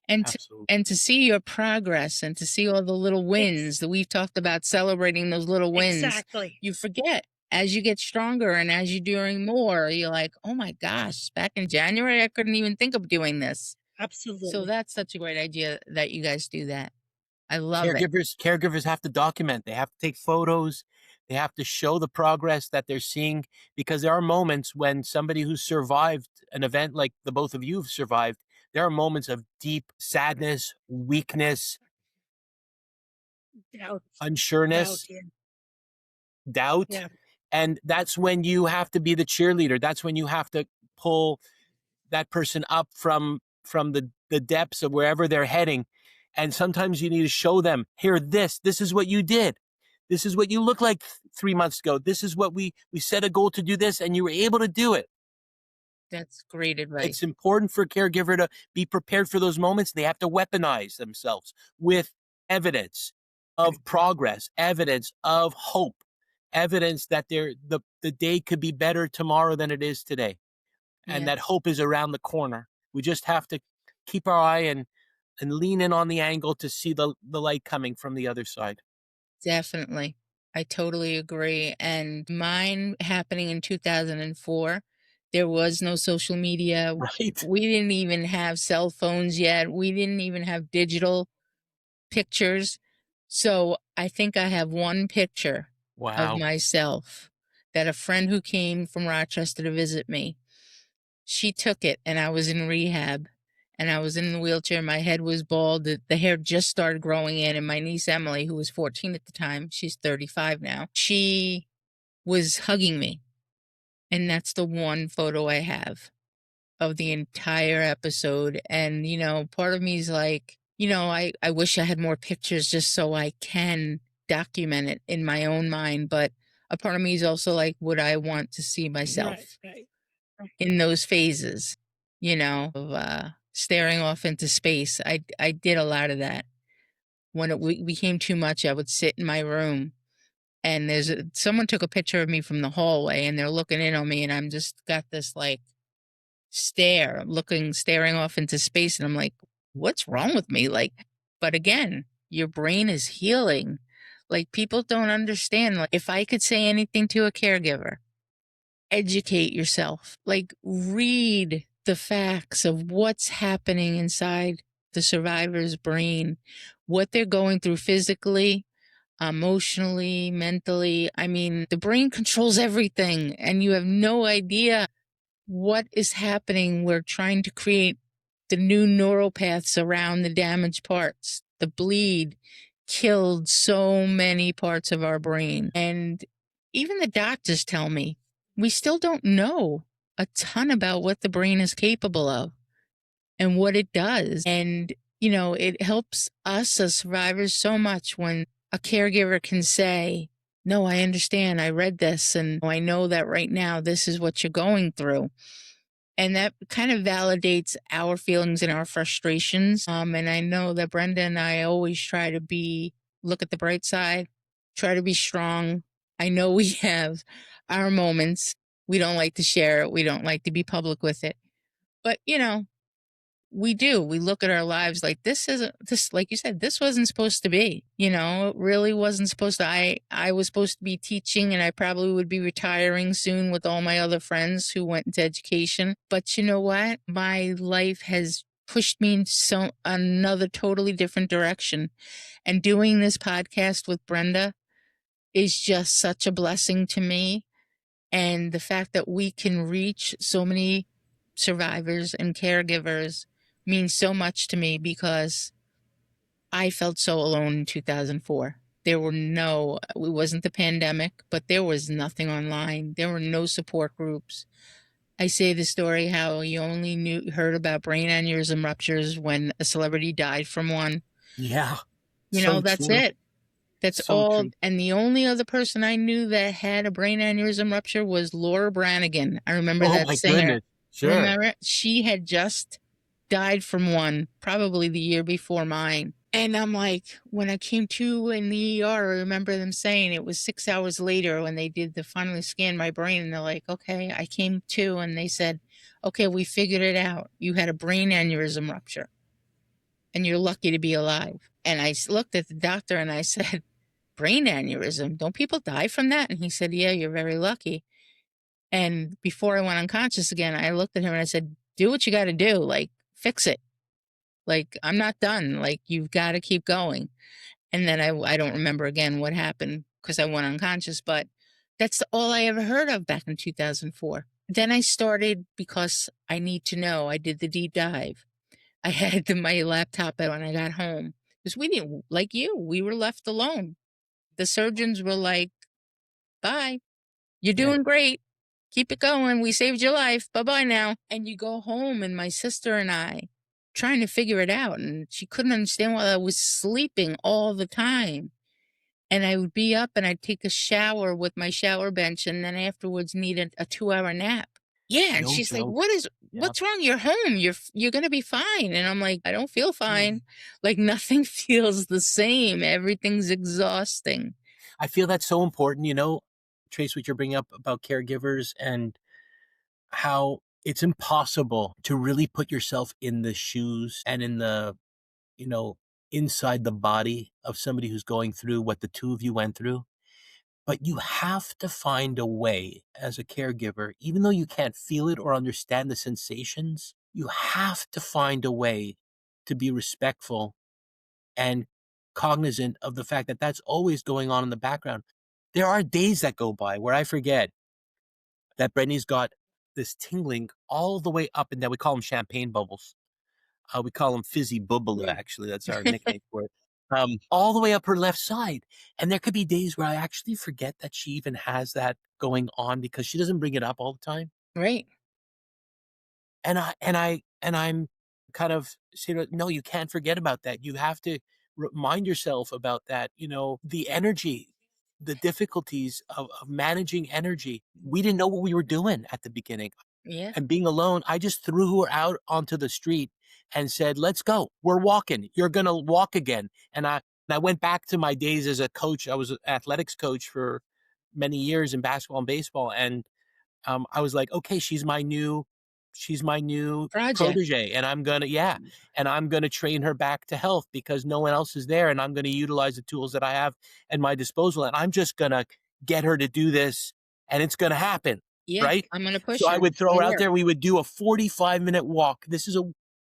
S1: And
S3: Absolutely.
S1: to see your progress and to see all the little wins that we've talked about, celebrating those little wins,
S2: Exactly.
S1: you forget as you get stronger and as you're doing more, you're like, oh my gosh, back in January, I couldn't even think of doing this. So
S2: Absolutely.
S1: that's such a great idea that you guys do that. I love it.
S3: Caregivers have to document. They have to take photos. They have to show the progress that they're seeing, because there are moments when somebody who survived an event like the both of you have survived, there are moments of deep sadness, weakness,
S2: Doubt. Doubt.
S3: unsureness,
S2: Yeah.
S3: doubt.
S2: Yeah.
S3: And that's when you have to be the cheerleader. That's when you have to pull that person up from the depths of wherever they're heading. And sometimes you need to show them, here, this is what you did. This is what you looked like 3 months ago. This is what we set a goal to do this, and you were able to do it.
S1: That's great
S3: It's
S1: advice.
S3: important for a caregiver to be prepared for those moments. They have to weaponize themselves with evidence of progress, evidence of hope, evidence that the day could be better tomorrow than it is today, and
S1: Yeah,
S3: that hope is around the corner. We just have to keep our eye and lean in on the angle to see the light coming from the other side.
S1: definitely. I totally agree. And mine happening in 2004, there was no social media.
S3: Right?
S1: We didn't even have cell phones yet. We didn't even have digital pictures. So I think I have one picture of
S3: Wow.
S1: myself that a friend who came from Rochester to visit me, she took it and I was in rehab and I was in the wheelchair. My head was bald. The hair just started growing in. And my niece Emily, who was 14 at the time, she's 35 now, she was hugging me. And that's the one photo I have of the entire episode. And, part of me is like, I wish I had more pictures just so I can document it in my own mind. But a part of me is also like, would I want to see
S2: Right,
S1: myself
S2: right.
S1: in those phases, of staring off into space? I did a lot of that. When became too much, I would sit in my room and someone took a picture of me from the hallway and they're looking in on me and I'm just got this like staring off into space. And I'm like, what's wrong with me? Like, but again, your brain is healing. Like, people don't understand. Like, if I could say anything to a caregiver, educate yourself, like, read the facts of what's happening inside the survivor's brain, what they're going through physically, emotionally, mentally. I mean, the brain controls everything, and you have no idea what is happening. We're trying to create the new neural paths around the damaged parts. The bleed killed so many parts of our brain. And even the doctors tell me we still don't know a ton about what the brain is capable of and what it does. And, it helps us as survivors so much when a caregiver can say, no, I understand. I read this and I know that right now this is what you're going through. And that kind of validates our feelings and our frustrations. And I know that Brenda and I always try to look at the bright side, try to be strong. I know we have our moments. We don't like to share it. We don't like to be public with it. But, we do. We look at our lives like like you said, this wasn't supposed to be, it really wasn't supposed to. I was supposed to be teaching and I probably would be retiring soon with all my other friends who went into education. But you know what? My life has pushed me in another totally different direction. And doing this podcast with Brenda is just such a blessing to me. And the fact that we can reach so many survivors and caregivers means so much to me because I felt so alone in 2004. It wasn't the pandemic, but there was nothing online. There were no support groups. I say the story how you only heard about brain aneurysm ruptures when a celebrity died from one.
S3: Yeah. So
S1: That's
S3: true.
S1: it. That's
S3: So
S1: all.
S3: true.
S1: And the only other person I knew that had a brain aneurysm rupture was Laura Branigan. I remember
S3: Oh
S1: that
S3: my
S1: singer.
S3: goodness. Sure.
S1: Remember? She had just died from one, probably the year before mine. And I'm like, when I came to in the ER, I remember them saying it was 6 hours later when they finally scanned my brain. And they're like, okay, I came to, and they said, okay, we figured it out. You had a brain aneurysm rupture and you're lucky to be alive. And I looked at the doctor and I said, brain aneurysm? Don't people die from that? And he said, yeah, you're very lucky. And before I went unconscious again, I looked at him and I said, do what you got to do. Like, fix it. Like, I'm not done. Like, you've got to keep going. And then I don't remember again what happened because I went unconscious, but that's all I ever heard of back in 2004. Then I started because I need to know. I did the deep dive. I had my laptop when I got home because we didn't, like you, we were left alone. The surgeons were like, bye. You're
S3: Yeah.
S1: doing great. Keep it going. We saved your life. Bye bye now. And you go home, and my sister and I trying to figure it out. And she couldn't understand why I was sleeping all the time. And I would be up and I'd take a shower with my shower bench and then afterwards need a 2 hour nap. Yeah. And
S3: No
S1: she's like,
S3: joke. Yeah.
S1: what's wrong? You're home. You're going to be fine. And I'm like, I don't feel
S3: Mm.
S1: fine. Like, nothing feels the same. Everything's exhausting.
S3: I feel that's so important, Trace, what you're bringing up about caregivers and how it's impossible to really put yourself in the shoes and in the, you know, inside the body of somebody who's going through what the two of you went through. But you have to find a way as a caregiver, even though you can't feel it or understand the sensations, you have to find a way to be respectful and cognizant of the fact that that's always going on in the background. There are days that go by where I forget that Brittany's got this tingling all the way up and down. We call them champagne bubbles. We call them fizzy bubble, actually. That's our nickname for it. All the way up her left side. And there could be days where I actually forget that she even has that going on because she doesn't bring it up all the time.
S1: Right.
S3: And I'm kind of saying, no, you can't forget about that. You have to remind yourself about that. The energy, the difficulties of managing energy. We didn't know what we were doing at the beginning.
S1: Yeah.
S3: And being alone, I just threw her out onto the street and said, "Let's go. We're walking. You're gonna walk again." And I went back to my days as a coach. I was an athletics coach for many years in basketball and baseball, and I was like, okay, she's my new
S1: Project.
S3: protege, and I'm gonna train her back to health because no one else is there, and I'm gonna utilize the tools that I have at my disposal, and I'm just gonna get her to do this, and it's gonna happen,
S1: Yeah.
S3: right?
S1: I'm going to
S3: So
S1: push
S3: I
S1: her.
S3: would throw her
S1: It'll
S3: out
S1: work.
S3: there. We would do a 45-minute walk. This is a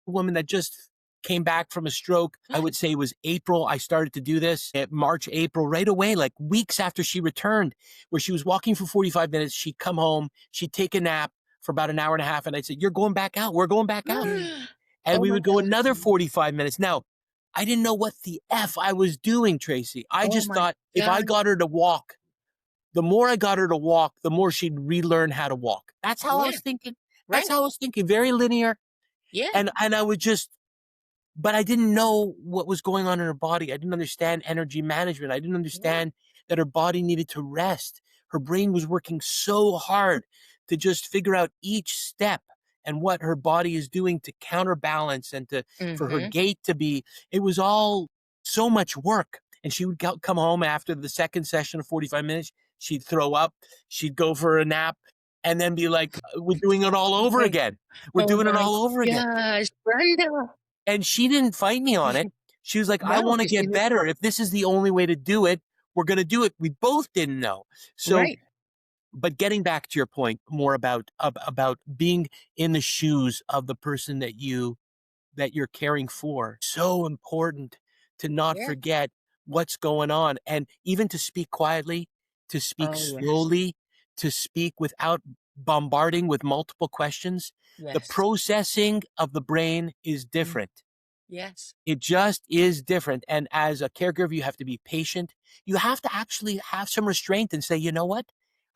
S3: woman that just came back from a stroke. I would say it was April. I started to do this at March, April, right away, like weeks after she returned, where she was walking for 45 minutes. She'd come home, she'd take a nap for about an hour and a half. And I'd say, "You're going back out. We're going back out." And
S1: Oh
S3: we
S1: my
S3: would go
S1: God.
S3: another 45 minutes. Now, I didn't know what the F I was doing, Tracy. I
S1: Oh
S3: just
S1: my
S3: thought if I
S1: God.
S3: got her to walk, the more I got her to walk, the more she'd relearn how to walk. That's how I
S1: Yeah.
S3: was thinking.
S1: Right.
S3: That's how I was thinking. Very linear.
S1: Yeah.
S3: And I would just, but I didn't know what was going on in her body. I didn't understand energy management. I didn't
S1: Yeah.
S3: understand that her body needed to rest. Her brain was working so hard to just figure out each step and what her body is doing to counterbalance and to for her
S1: Mm-hmm.
S3: gait to be. It was all so much work. And she would come home after the second session of 45 minutes. She'd throw up. She'd go for a nap and then be like, "We're doing it all over
S1: Like,
S3: again. We're
S1: oh
S3: doing it
S1: my
S3: all over again."
S1: gosh, Brenda.
S3: And she didn't fight me on it. She was like, "I
S1: No,
S3: wanna
S1: because she
S3: get
S1: was
S3: better. If this is the only way to do it, we're gonna do it." We both didn't know. So,
S1: right.
S3: but getting back to your point more about being in the shoes of the person that you're caring for, so important to not
S1: Yeah.
S3: forget what's going on, and even to speak quietly, to speak
S1: Oh yes.
S3: slowly, to speak without bombarding with multiple questions. The
S1: Yes.
S3: processing of the brain is
S1: Mm.
S3: different.
S1: Yes.
S3: It just is different. And as a caregiver, you have to be patient. You have to actually have some restraint and say, "You know what?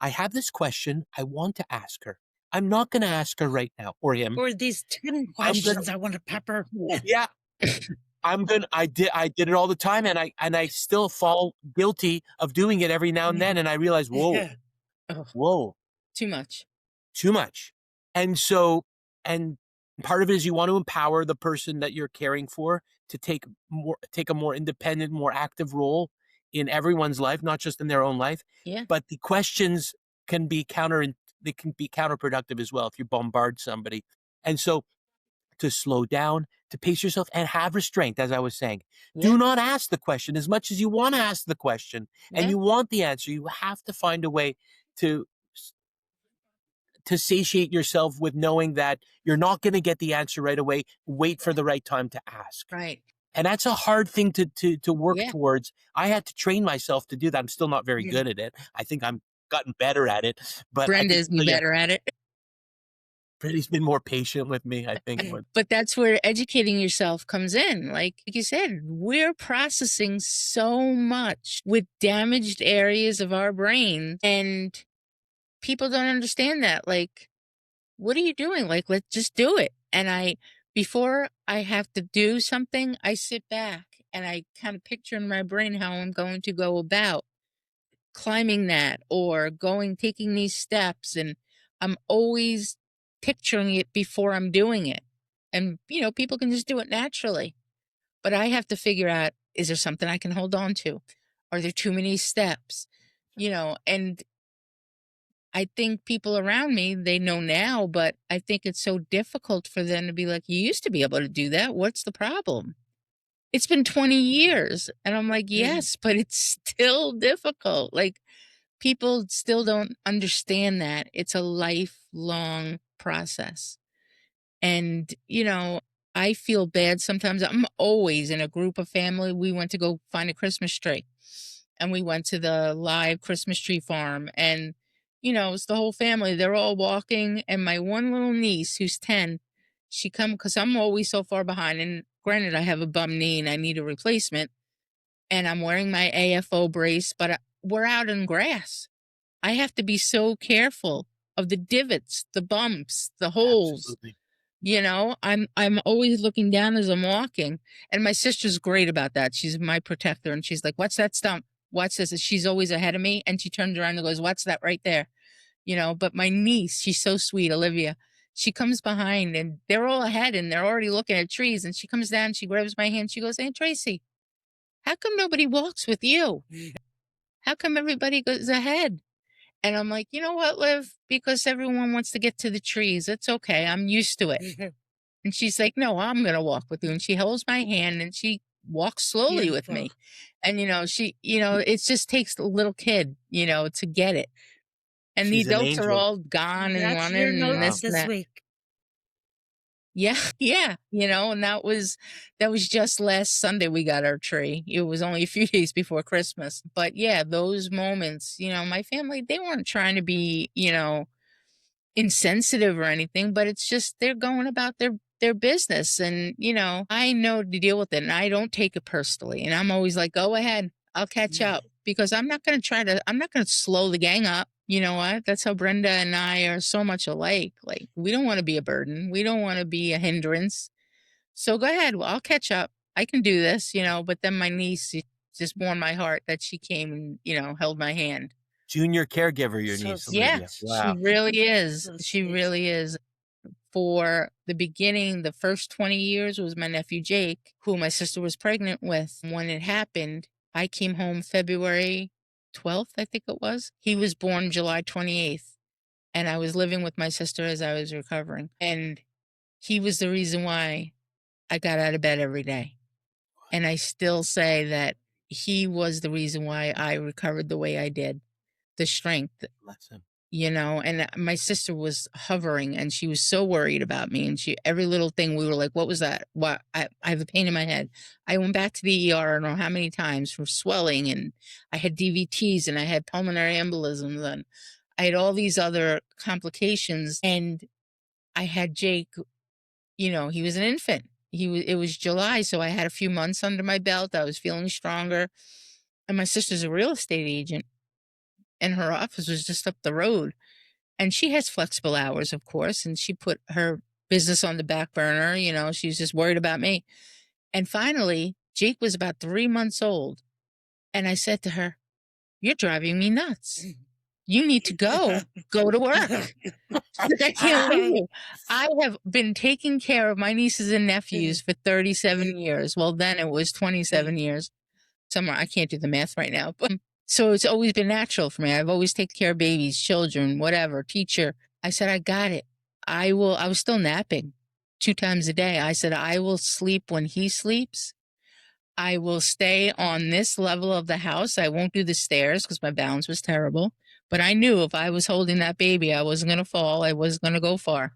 S3: I have this question. I want to ask her. I'm not going to ask her right now or him.
S2: Or these 10
S3: I'm going to,
S2: questions I want to pepper.
S3: yeah, I did it all the time. And I still fall guilty of doing it every now and then. And I realize, whoa,
S1: Oh,
S3: whoa,
S1: too much.
S3: too much. And so, and part of it is you want to empower the person that you're caring for to take a more independent, more active role in everyone's life, not just in their own life.
S1: Yeah.
S3: But the questions can be they can be counterproductive as well if you bombard somebody. And so to slow down, to pace yourself and have restraint, as I was saying.
S1: Yeah.
S3: Do not ask the question as much as you want to ask the question and
S1: Yeah.
S3: you want the answer. You have to find a way to to satiate yourself with knowing that you're not going to get the answer right away. Wait for the right time to ask.
S1: Right.
S3: And that's a hard thing to work
S1: Yeah.
S3: towards. I had to train myself to do that. I'm still not very
S1: Yeah.
S3: good at it. I think I'm gotten better at it, but I can
S1: Brenda's
S3: tell you,
S1: better at it.
S3: Brittany's been more patient with me, I think.
S1: But that's where educating yourself comes in. Like you said, we're processing so much with damaged areas of our brain, and people don't understand that. Like, what are you doing? Like, let's just do it. And before I have to do something, I sit back and I kind of picture in my brain how I'm going to go about climbing that or taking these steps. And I'm always picturing it before I'm doing it. And, people can just do it naturally. But I have to figure out, is there something I can hold on to? Are there too many steps? And I think people around me, they know now, but I think it's so difficult for them to be like, you used to be able to do that. What's the problem? It's been 20 years. And I'm like, yes, but it's still difficult. Like, people still don't understand that it's a lifelong process. And, I feel bad sometimes. I'm always in a group of family. We went to go find a Christmas tree and we went to the live Christmas tree farm. And, it's the whole family. They're all walking. And my one little niece, who's 10, she come because I'm always so far behind. And granted, I have a bum knee and I need a replacement. And I'm wearing my AFO brace, but we're out in grass. I have to be so careful of the divots, the bumps, the holes.
S3: Absolutely.
S1: I'm always looking down as I'm walking. And my sister's great about that. She's my protector. And she's like, "What's that stump? What's this?" And she's always ahead of me. And she turns around and goes, "What's that right there?" But my niece, she's so sweet, Olivia. She comes behind and they're all ahead and they're already looking at trees. And she comes down, she grabs my hand, she goes, "Aunt Tracy, how come nobody walks with you? How come everybody goes ahead?" And I'm like, "You know what, Liv? Because everyone wants to get to the trees. It's okay. I'm used to it." And she's like, "No, I'm going to walk with you." And she holds my hand and she walks slowly with
S2: Beautiful.
S1: me. And, it just takes a little kid, to get it. And the
S3: She's an
S1: adults are
S3: angel.
S1: all gone and
S2: That's your
S1: running and
S2: notes
S3: Wow.
S1: this and
S2: this
S1: that.
S2: week.
S1: Yeah, yeah, and that was just last Sunday we got our tree. It was only a few days before Christmas. But yeah, those moments, my family, they weren't trying to be, insensitive or anything, but it's just they're going about their business. And, I know to deal with it and I don't take it personally. And I'm always like, "Go ahead, I'll catch up." Because I'm not gonna slow the gang up. You know what? That's how Brenda and I are so much alike. Like, we don't want to be a burden. We don't want to be a hindrance. So go ahead. Well, I'll catch up. I can do this, but then my niece, it just warmed my heart that she came and, held my hand.
S3: Junior caregiver, your
S2: So
S3: niece,
S1: Yeah,
S3: Olivia.
S2: sweet.
S1: she
S3: Wow.
S1: really is.
S2: So
S1: She
S2: sweet.
S1: really is. For the beginning, the first 20 years was my nephew Jake, who my sister was pregnant with. When it happened, I came home February 12th, I think it was. He was born July 28th, and I was living with my sister as I was recovering. And he was the reason why I got out of bed every day. And I still say that he was the reason why I recovered the way I did. The strength,
S3: Bless him.
S1: and my sister was hovering and she was so worried about me. And every little thing we were like, "What was that? What? I have a pain in my head." I went back to the ER, I don't know how many times, for swelling, and I had DVTs and I had pulmonary embolisms and I had all these other complications. And I had Jake, he was an infant. It was July. So I had a few months under my belt. I was feeling stronger. And my sister's a real estate agent and her office was just up the road. And she has flexible hours, of course, and she put her business on the back burner. She's just worried about me. And finally, Jake was about 3 months old. And I said to her, "You're driving me nuts. You need to go to work." She's like, "I can't leave you." I have been taking care of my nieces and nephews for 37 years. Well, then it was 27 years. Somewhere, I can't do the math right now. But so it's always been natural for me. I've always taken care of babies, children, whatever, teacher. I said, "I got it. I was still napping 2 times a day. I said, "I will sleep when he sleeps. I will stay on this level of the house. I won't do the stairs because my balance was terrible. But I knew if I was holding that baby, I wasn't going to fall. I wasn't going to go far."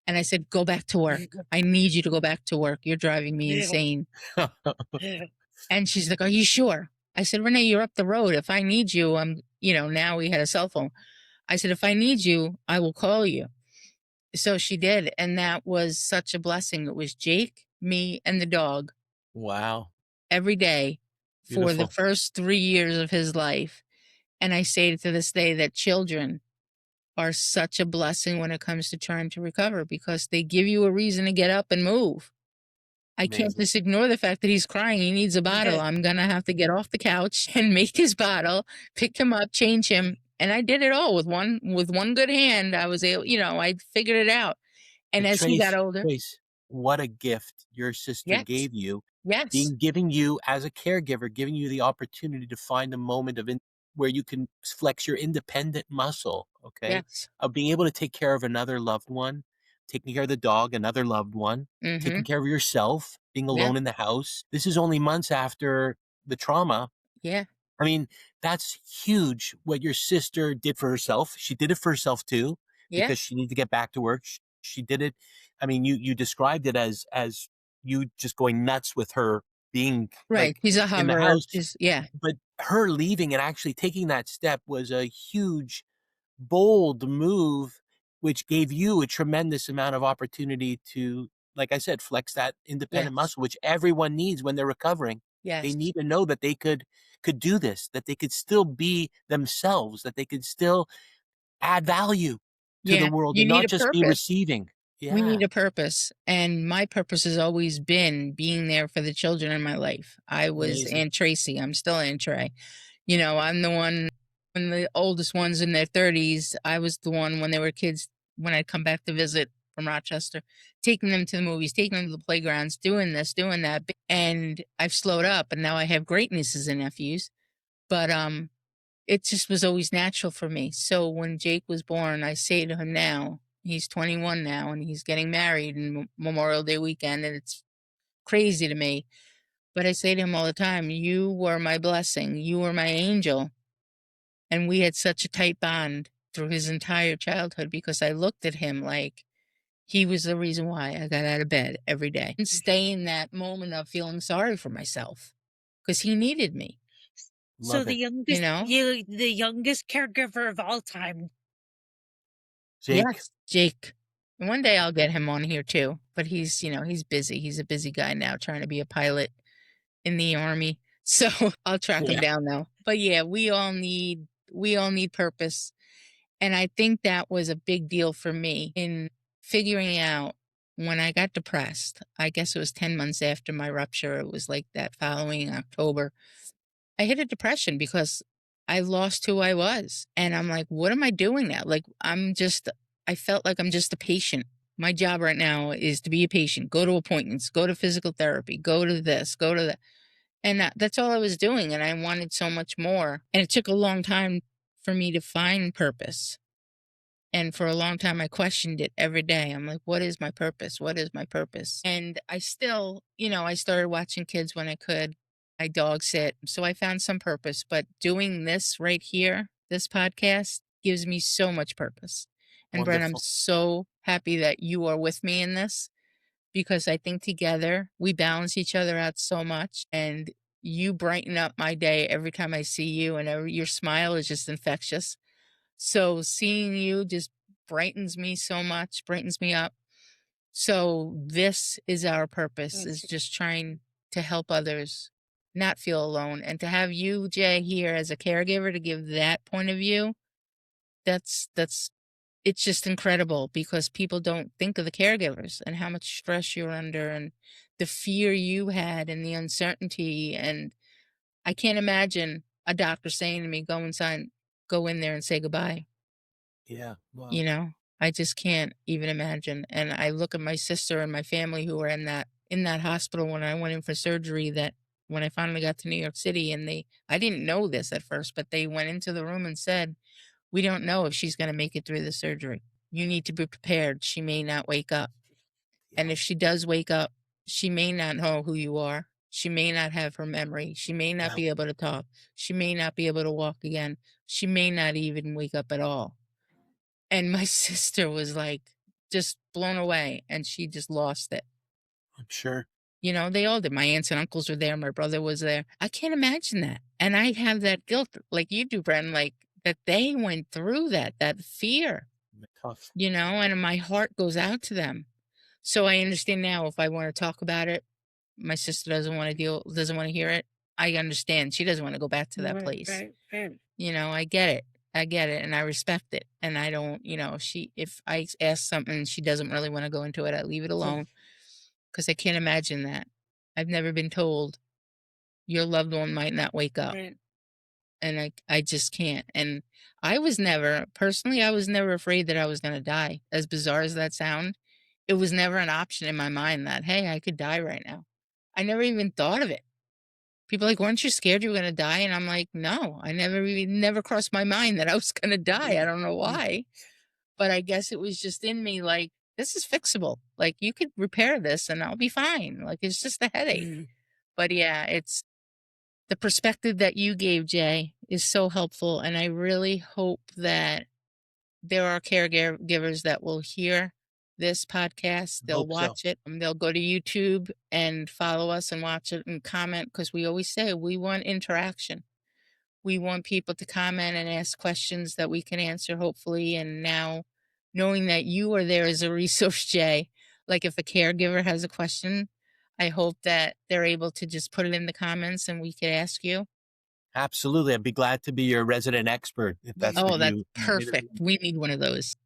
S1: And I said, "Go back to work. I need you to go back to work. You're driving me insane." And she's like, "Are you sure?" I said, "Renee, you're up the road. If I need you, now we had a cell phone. I said, "If I need you, I will call you." So she did. And that was such a blessing. It was Jake, me, and the dog
S3: Wow.
S1: every day for the
S3: Beautiful.
S1: first 3 years of his life. And I say to this day that children are such a blessing when it comes to trying to recover because they give you a reason to get up and move. I can't
S3: Amazing.
S1: just ignore the fact that he's crying. He needs a bottle. I'm going to have to get off the couch and make his bottle, pick him up, change him. And I did it all with one good hand. I was able, I figured it out. And
S3: But
S1: as he got
S3: Trace,
S1: older,
S3: Trace, what a gift your sister
S1: yes,
S3: gave you,
S1: yes,
S3: giving you as a caregiver, giving you the opportunity to find a moment where you can flex your independent muscle, okay?
S1: yes.
S3: Of being able to take care of another loved one, taking care of the dog, another loved one,
S1: Mm-hmm.
S3: taking care of yourself, being
S1: Yeah,
S3: alone in the house. This is only months after the trauma.
S1: yeah.
S3: I mean, that's huge what your sister did for herself. She did it for herself too,
S1: Yeah.
S3: because she needed to get back to work. She did it. I mean, you described it as you just going nuts with her being
S1: Right.
S3: like
S1: She's a
S3: in the
S1: hover.
S3: house,
S1: She's yeah.
S3: but her leaving and actually taking that step was a huge, bold move, which gave you a tremendous amount of opportunity to, like I said, flex that independent
S1: Yes.
S3: muscle, which everyone needs when they're recovering. They
S1: Yes.
S3: need to know that they could do this, that they could still be themselves, that they could still add value to the
S1: Yeah.
S3: world
S1: You
S3: and
S1: need
S3: not
S1: a
S3: just be
S1: purpose.
S3: receiving.
S1: We
S3: Yeah,
S1: need a purpose. And my purpose has always been being there for the children in my life. I was
S3: amazing.
S1: Aunt Tracy. I'm still Aunt Trey. You know, I'm the one when the oldest ones in their 30s, I was the one when they were kids, when I'd come back to visit from Rochester, taking them to the movies, taking them to the playgrounds, doing this, doing that. And I've slowed up and now I have great nieces and nephews. But it just was always natural for me. So when Jake was born, I say to him now, he's 21 now and he's getting married in Memorial Day weekend, and it's crazy to me. But I say to him all the time, you were my blessing. You were my angel. And we had such a tight bond through his entire childhood because I looked at him like he was the reason why I got out of bed every day and stay in that moment of feeling sorry for myself because he needed me,
S2: So
S3: Love it.
S1: you know?
S2: the youngest caregiver of all time.
S3: Jake.
S1: Yes, Jake. And one day I'll get him on here too, but he's, he's busy. He's a busy guy now trying to be a pilot in the army. So I'll track him
S3: Yeah.
S1: down though. But yeah, we all need purpose. And I think that was a big deal for me in figuring out when I got depressed. I guess it was 10 months after my rupture. It was like that following October. I hit a depression because I lost who I was. And I'm like, what am I doing now? Like, I felt like I'm just a patient. My job right now is to be a patient, go to appointments, go to physical therapy, go to this, go to that. And that's all I was doing. And I wanted so much more. And it took a long time for me to find purpose. And for a long time, I questioned it every day. I'm like, what is my purpose? What is my purpose? And I still, I started watching kids when I could. I dog sit. So I found some purpose. But doing this right here, this podcast, gives me so much purpose. And Brent, I'm
S3: Wonderful.
S1: so happy that you are with me in this because I think together we balance each other out so much. And you brighten up my day every time I see you, and your smile is just infectious. So seeing you just brightens me so much, brightens me up. So this is our purpose, is just trying to help others not feel alone, and to have you, Jay, here as a caregiver to give that point of view. That's it's just incredible because people don't think of the caregivers and how much stress you're under and the fear you had and the uncertainty. And I can't imagine a doctor saying to me, go in there and say goodbye.
S3: Yeah. Wow.
S1: You know, I just can't even imagine. And I look at my sister and my family who were in that hospital when I went in for surgery, that when I finally got to New York City, and I didn't know this at first, but they went into the room and said, "We don't know if she's going to make it through the surgery. You need to be prepared. She may not wake up.
S3: Yeah.
S1: And if she does wake up, she may not know who you are. She may not have her memory. She may not
S3: Yeah.
S1: be able to talk. She may not be able to walk again. She may not even wake up at all." And my sister was, like, just blown away, and she just lost it.
S3: I'm sure.
S1: They all did. My aunts and uncles were there, my brother was there. I can't imagine that, and I have that guilt like you do, Bren, like, that they went through that fear,
S3: Tough.
S1: and my heart goes out to them. So I understand now if I wanna talk about it, my sister doesn't wanna hear it. I understand. She doesn't wanna go back to that
S2: Right,
S1: place.
S2: right, right.
S1: I get it. I get it, and I respect it, and I don't, she if I ask something, she doesn't really wanna go into it, I leave it alone because I can't imagine that. I've never been told your loved one might not wake up,
S2: Right.
S1: and I just can't. And I was never afraid that I was gonna die. As bizarre as that sound, it was never an option in my mind that, "Hey, I could die right now." I never even thought of it. People are like, "Weren't you scared you were gonna die?" And I'm like, "No, I never crossed my mind that I was gonna die." I don't know why, but I guess it was just in me like, "This is fixable. Like, you could repair this and I'll be fine. Like, it's just a headache." But yeah, the perspective that you gave, Jay, is so helpful. And I really hope that there are caregivers that will hear this podcast. They'll
S3: Hope so.
S1: watch it. And they'll go to YouTube and follow us and watch it and comment, because we always say we want interaction. We want people to comment and ask questions that we can answer, hopefully. And now, knowing that you are there as a resource, Jay, like if a caregiver has a question, I hope that they're able to just put it in the comments and we could ask you.
S3: Absolutely. I'd be glad to be your resident expert if that's
S1: Oh,
S3: what
S1: that's
S3: you want me to
S1: perfect. We need one of those.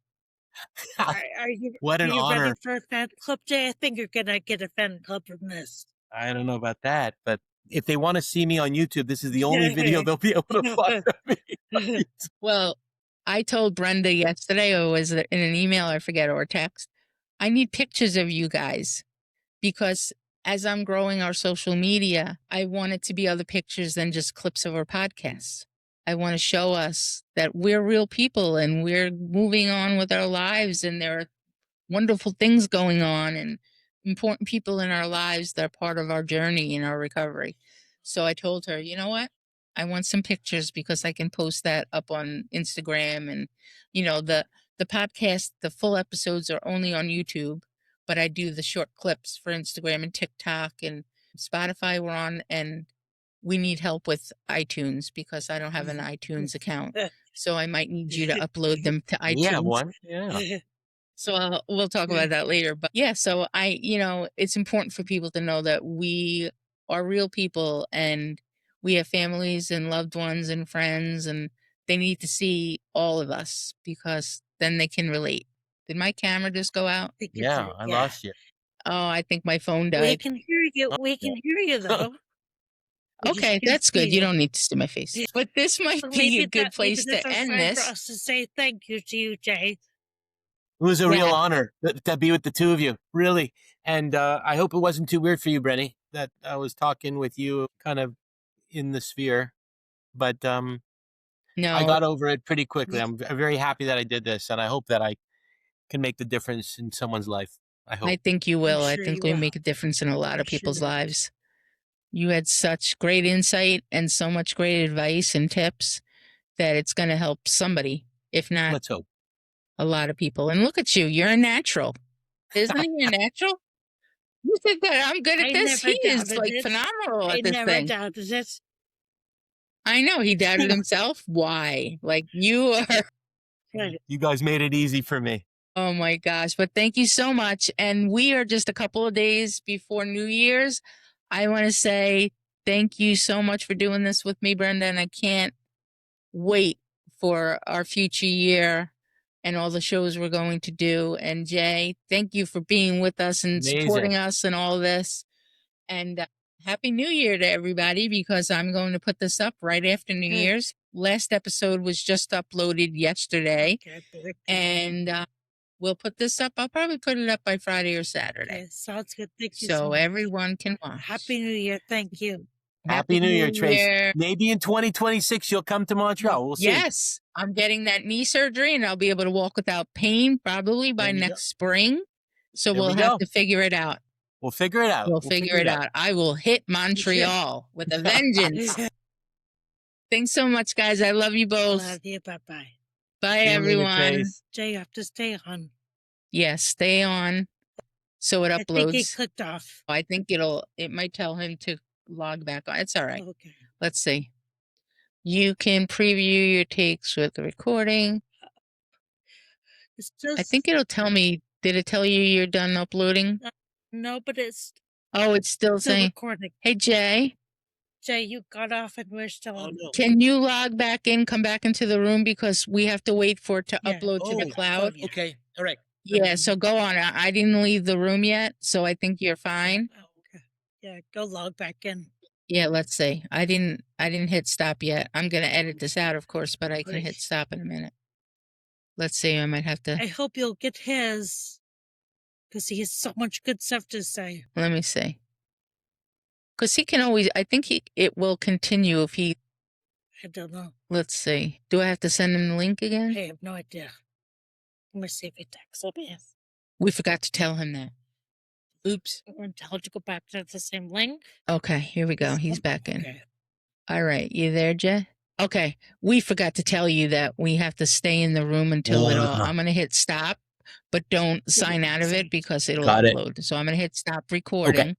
S3: What
S2: Are
S3: an
S2: you ready
S3: honor.
S2: for a fan club, Jay? I think you're gonna get a fan club from this.
S3: I don't know about that, but if they want to see me on YouTube, this is the only video they'll be able to find of me.
S1: Well, I told Brenda yesterday, or was it in an email, I forget, or a text, I need pictures of you guys, because as I'm growing our social media, I want it to be other pictures than just clips of our podcasts. I want to show us that we're real people and we're moving on with our lives, and there are wonderful things going on and important people in our lives that are part of our journey in our recovery. So I told her, you know what? I want some pictures because I can post that up on Instagram. And the podcast, the full episodes are only on YouTube, but I do the short clips for Instagram and TikTok and Spotify we're on. And we need help with iTunes because I don't have an iTunes account. So I might need you to upload them to
S3: We have
S1: iTunes.
S3: one. Yeah.
S1: So we'll talk about that later. But yeah, so it's important for people to know that we are real people and we have families and loved ones and friends, and they need to see all of us because then they can relate. Did my camera just go out?
S3: Yeah, I lost you.
S1: Oh, I think my phone
S2: We
S1: died.
S2: can hear you. We can hear you though. We just
S1: Okay,
S2: can't
S1: that's
S2: see
S1: good. You don't need to see my face.
S2: Yeah.
S1: But this might
S2: So
S1: be a good
S2: maybe
S1: place
S2: that's
S1: to
S2: a
S1: end
S2: sign for
S1: this.
S2: us to say thank you to you, Jay.
S3: It was a real
S1: Yeah.
S3: honor to be with the two of you, really. And I hope it wasn't too weird for you, Brenny, that I was talking with you kind of in the sphere. But I
S1: No,
S3: got over it pretty quickly. I'm very happy that I did this, and I hope that I can make the difference in someone's life. I hope.
S1: I think you will. I
S2: sure
S1: think
S2: you
S1: we
S2: will.
S1: make a difference in a lot
S2: I'm
S1: of
S2: sure
S1: people's
S2: you will.
S1: lives. You had such great insight and so much great advice and tips that it's going to help somebody, if not
S3: Let's hope.
S1: a lot of people. And look at you. You're a natural. Isn't he a natural? You think that I'm good at
S2: I
S1: this?
S2: never
S1: He is
S2: doubted
S1: like
S2: it.
S1: phenomenal
S2: I
S1: at this
S2: never
S1: thing.
S2: doubted it.
S1: I know he doubted himself. Why? Like you are.
S2: Right.
S3: You guys made it easy for me.
S1: Oh my gosh. But thank you so much. And we are just a couple of days before New Year's. I want to say thank you so much for doing this with me, Brenda. And I can't wait for our future year and all the shows we're going to do. And Jay, thank you for being with us and supporting us and all this. And Happy New Year to everybody, because I'm going to put this up right after New Year's. Last episode was just uploaded yesterday.
S2: Okay,
S1: And we'll put this up. I'll probably put it up by Friday or Saturday.
S2: okay, sounds good. Thank you
S1: So
S2: much.
S1: everyone can watch.
S2: Happy New Year. Thank you.
S3: Happy New Year, Trace. Maybe in 2026 you'll come to Montreal. We'll see.
S1: Yes, I'm getting that knee surgery and I'll be able to walk without pain probably by next spring. So
S3: There
S1: we'll
S3: we
S1: have
S3: go.
S1: to figure it out.
S3: We'll figure it out.
S1: We'll figure it out. I will hit Montreal with a vengeance. Thanks so much, guys. I love you both.
S2: Love you. Bye bye.
S1: Bye,
S3: See you later,
S1: everyone.
S3: Trace.
S2: Jay, you have to stay on.
S1: Yes, stay on so it
S2: I think he
S1: uploads.
S2: clicked off.
S1: I think it might tell him to log back on. It's all right.
S2: Okay.
S1: Let's see. You can preview your takes with the recording.
S2: It's just
S1: I think it'll tell me. Did it tell you you're done uploading?
S2: no, but it's
S1: Oh, it's still
S2: still
S1: saying,
S2: recording.
S1: hey, Jay,
S2: Jay, you got off and we're still on.
S1: can you log back in, come back into the room because we have to wait for it to
S2: Yeah.
S1: upload to the cloud?
S2: yeah.
S3: Okay. All right.
S1: Yeah, so go on. I didn't leave the room yet, so I think you're fine.
S2: Oh, okay. Yeah, go log back in.
S1: Yeah, let's see. I didn't hit stop yet. I'm gonna edit this out, of course, but I can hit stop in a minute. Let's see. I might have to.
S2: I hope you'll get his, because he has so much good stuff to say.
S1: Let me see. Because he can always. I think it will continue if he.
S2: I don't know.
S1: Let's see. Do I have to send him the link again?
S2: I have no idea. Let me see if he texts me.
S1: We forgot to tell him that. Oops.
S2: We're told to go back to the same link.
S1: Okay, here we go. He's back in.
S2: Okay.
S1: All right, you there, Jay? Okay, we forgot to tell you that we have to stay in the room until it all. I'm gonna hit stop, but don't sign out of it because it'll
S3: Got it.
S1: upload. So I'm gonna hit stop recording.
S3: Okay.